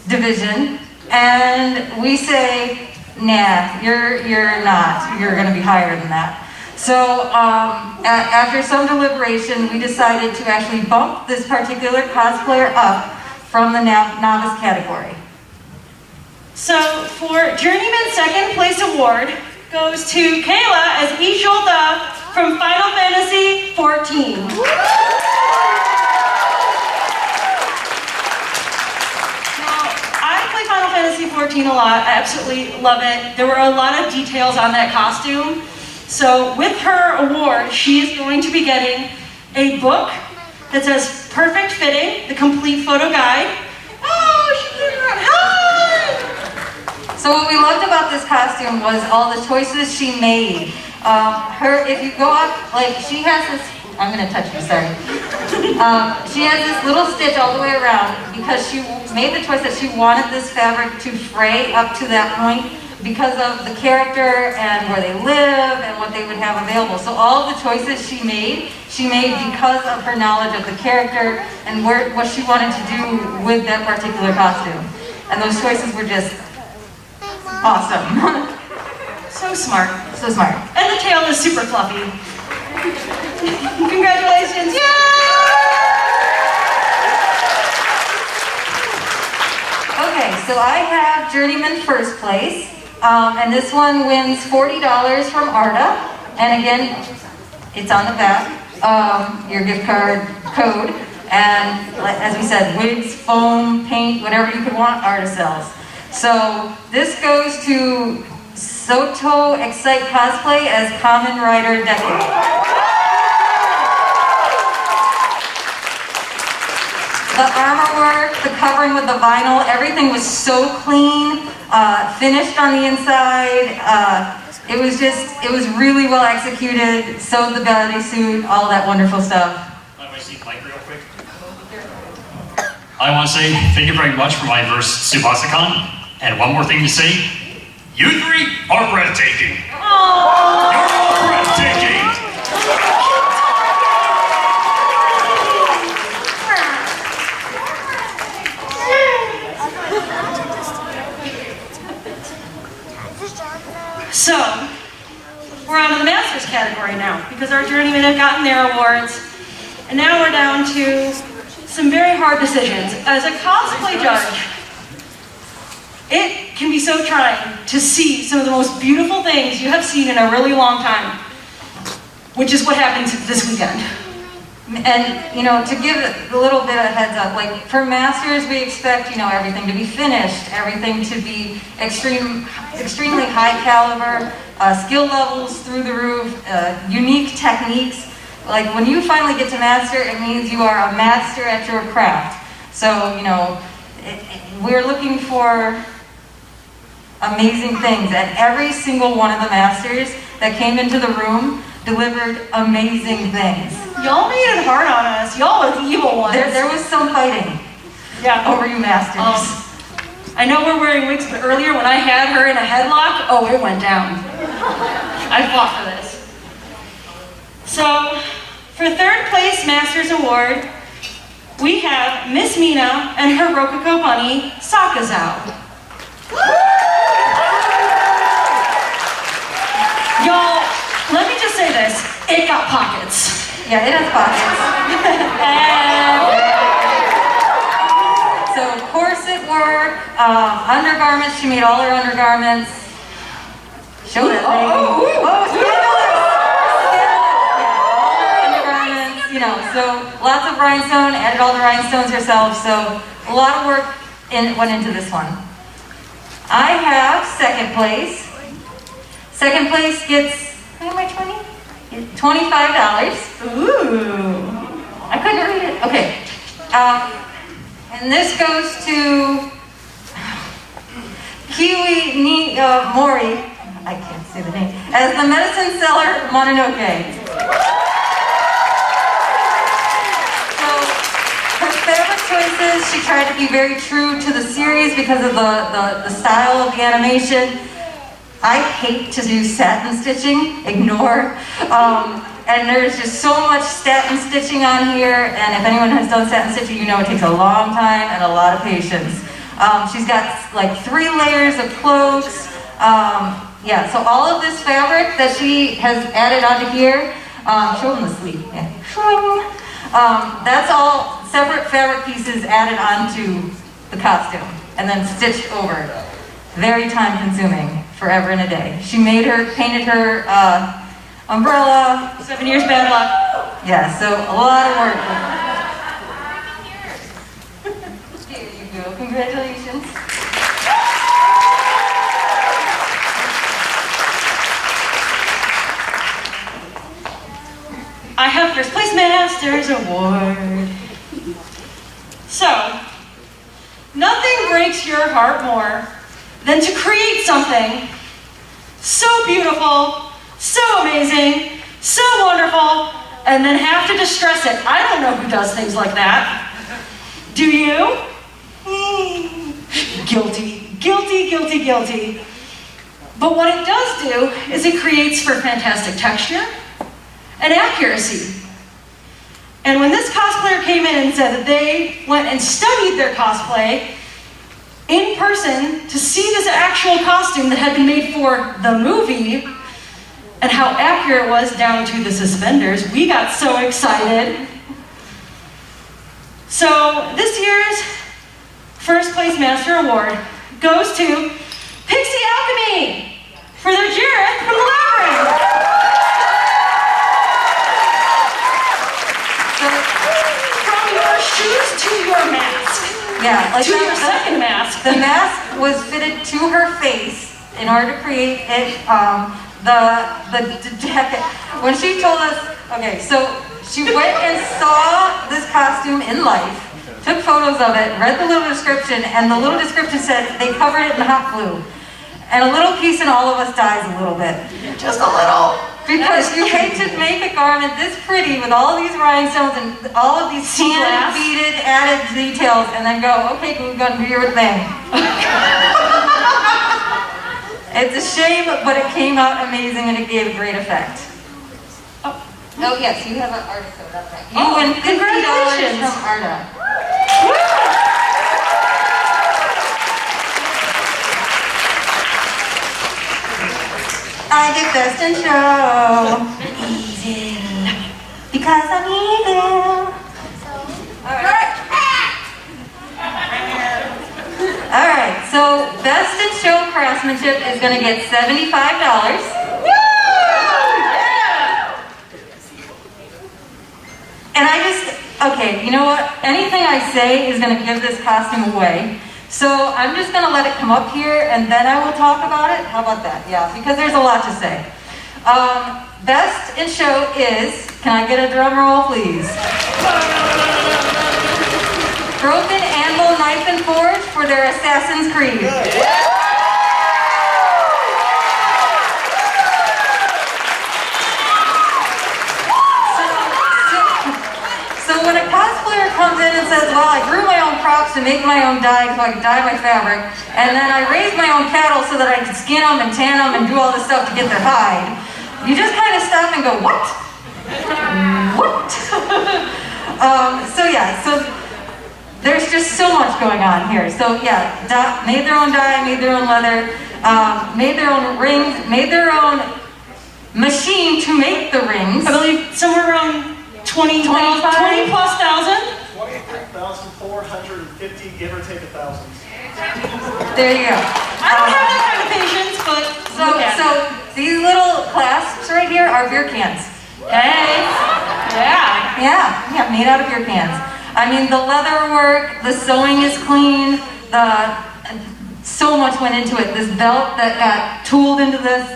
division, and we say, nah, you're not. You're going to be higher than that. So after some deliberation, we decided to actually bump this particular cosplayer up from the novice category. So for Journeyman second place award goes to Kayla as Ishulta from Final Fantasy 14. Now, I play Final Fantasy 14 a lot. I absolutely love it. There were a lot of details on that costume. So with her award, she is going to be getting a book that says Perfect Fitting, the complete photo guide. Oh, she's getting around. Hi! So what we loved about this costume was all the choices she made. If you go up, like she has this, I'm gonna touch you, sorry. She has this little stitch all the way around because she made the choice that she wanted this fabric to fray up to that point because of the character and where they live and what they would have available. So all of the choices she made because of her knowledge of the character and what she wanted to do with that particular costume. And those choices were just awesome. So smart. So smart. And the tail is super fluffy. Congratulations. Okay, so I have Journeyman first place. And this one wins $40 from Arda. And again, it's on the back, your gift card code. And as we said, wigs, foam, paint, whatever you could want, Arda sells. So this goes to Soto Excite Cosplay as Common Rider Decade. The armor work, the covering with the vinyl, everything was so clean, finished on the inside. It was really well executed, sewed the bodysuit, all that wonderful stuff. Let me see the mic real quick. I want to say thank you very much for my verse Tsubasacon. And one more thing to say, you three are breathtaking. Aww. You're all breathtaking. So, we're on to the Masters category now, because our journeymen have gotten their awards, and now we're down to some very hard decisions. As a cosplay judge, it can be so trying to see some of the most beautiful things you have seen in a really long time, which is what happened this weekend. And, to give a little bit of heads up, like for Masters, we expect, everything to be finished, everything to be extremely high caliber, skill levels through the roof, unique techniques. Like when you finally get to Master, it means you are a master at your craft. So, we're looking for amazing things, and every single one of the Masters that came into the room delivered amazing things. Y'all made it hard on us. Y'all are the evil ones. There was some fighting over you Masters. I know we're wearing wigs, but earlier when I had her in a headlock, oh, it went down. I fought for this. So, for third place Masters Award, we have Miss Mina and her Rococo bunny, Sakazao. Y'all, let me just say this, it got pockets. Yeah, it has pockets. So corset work, undergarments, she made all her undergarments. Show that lady. Scandalous. Yeah, all her undergarments, so lots of rhinestone, added all the rhinestones herself, so a lot of work went into this one. I have second place. Second place gets, how much money? $25. Ooh. I couldn't read it. Okay. And this goes to Kiwi Mori, I can't say the name, as the medicine seller Mononoke. So her fabric choices, she tried to be very true to the series because of the style of the animation. I hate to do satin stitching, ignore. And there's just so much satin stitching on here, and if anyone has done satin stitching, you know it takes a long time and a lot of patience. She's got like 3 layers of cloaks. Yeah, so all of this fabric that she has added onto here, show them the sleeve, yeah. That's all separate fabric pieces added onto the costume and then stitched over. Very time consuming, forever and a day. She painted her umbrella. 7 years bad luck. Yeah, so a lot of work. Here you go, congratulations. I have First Place Master's Award. So, nothing breaks your heart more than to create something so beautiful, so amazing, so wonderful, and then have to distress it. I don't know who does things like that. Do you? Guilty, guilty, guilty, guilty. But what it does do is it creates for fantastic texture and accuracy. And when this cosplayer came in and said that they went and studied their cosplay in person to see this actual costume that had been made for the movie and how accurate it was down to the suspenders, we got so excited. So this year's First Place Master Award goes to Pixie Alchemy for their Jareth from the Labyrinth. From your shoes to your mask. Yeah, like to your second mask. The mask was fitted to her face in order to create it, the jacket. When she told us, okay, so she went and saw this costume in life, took photos of it, read the little description, and the little description said they covered it in hot glue. And a little piece in all of us dies a little bit. Just a little. Because you hate to make a garment this pretty with all these rhinestones and all of these hand-beaded added details and then go, okay, glue gun, do your thing. It's a shame, but it came out amazing and it gave a great effect. Oh yes, you have an artist code up there. You win $50 from Arda. I did best in show. Evil. Because I'm evil. Alright, so best in show craftsmanship is going to get $75. And okay, you know what? Anything I say is going to give this costume away. So I'm just going to let it come up here and then I will talk about it. How about that? Yeah, because there's a lot to say. Best in show is, can I get a drum roll please? Broken Anvil Knife and Forge for their Assassin's Creed. So when a cosplayer comes in and says, well, I grew my own crops to make my own dye so I could dye my fabric, and then I raised my own cattle so that I could skin them and tan them and do all this stuff to get their hide, you just kind of stop and go, what? What? So yeah, so there's just so much going on here. So yeah, made their own dye, made their own leather, made their own rings, made their own machine to make the rings. I believe somewhere around 20 plus thousand? 23,450, give or take 1,000. There you go. I don't have that kind of patience, but so these little clasps right here are beer cans. Hey, yeah, made out of beer cans. I mean, the leather work, the sewing is clean. So much went into it. This belt that got tooled into this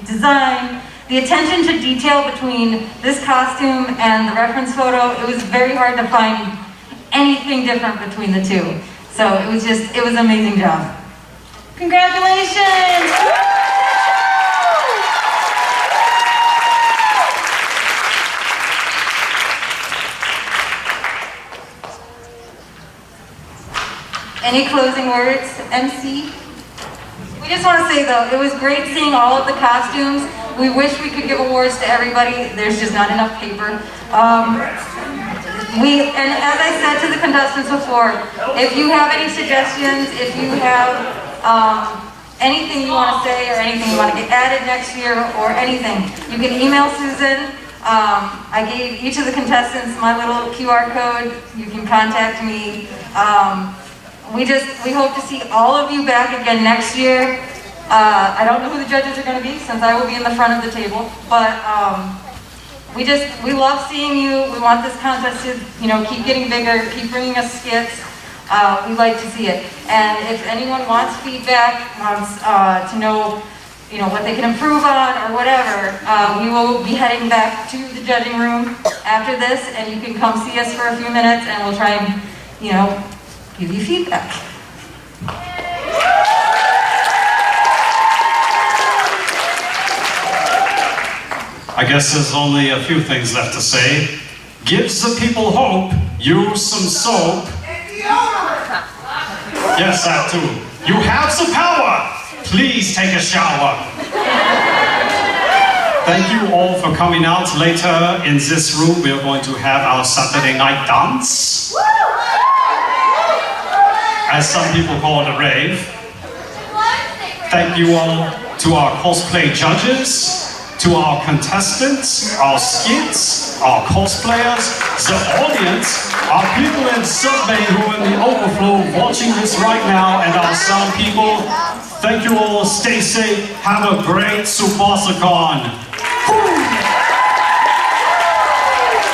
design. The attention to detail between this costume and the reference photo, it was very hard to find anything different between the two. So it was an amazing job. Congratulations! Any closing words, Emcee? We just want to say though, it was great seeing all of the costumes. We wish we could give awards to everybody. There's just not enough paper. And as I said to the contestants before, if you have any suggestions, if you have anything you want to say or anything you want to get added next year or anything, you can email Susan. I gave each of the contestants my little QR code. You can contact me. We hope to see all of you back again next year. I don't know who the judges are going to be since I will be in the front of the table, but we love seeing you. We want this contest to, keep getting bigger, keep bringing us skits. We like to see it. And if anyone wants feedback, wants to know, what they can improve on or whatever, we will be heading back to the judging room after this, and you can come see us for a few minutes, and we'll try and, give you feedback. I guess there's only a few things left to say. Gives the people hope, use some soap. Yes, that too. You have some power. Please take a shower. Thank you all for coming out. Later in this room, we are going to have our Saturday night dance. As some people call it, a rave. Thank you all to our cosplay judges, to our contestants, our skits, our cosplayers, the audience, our people in Subway who are in the overflow watching this right now, and our sound people. Thank you all, stay safe, have a great Tsubasacon.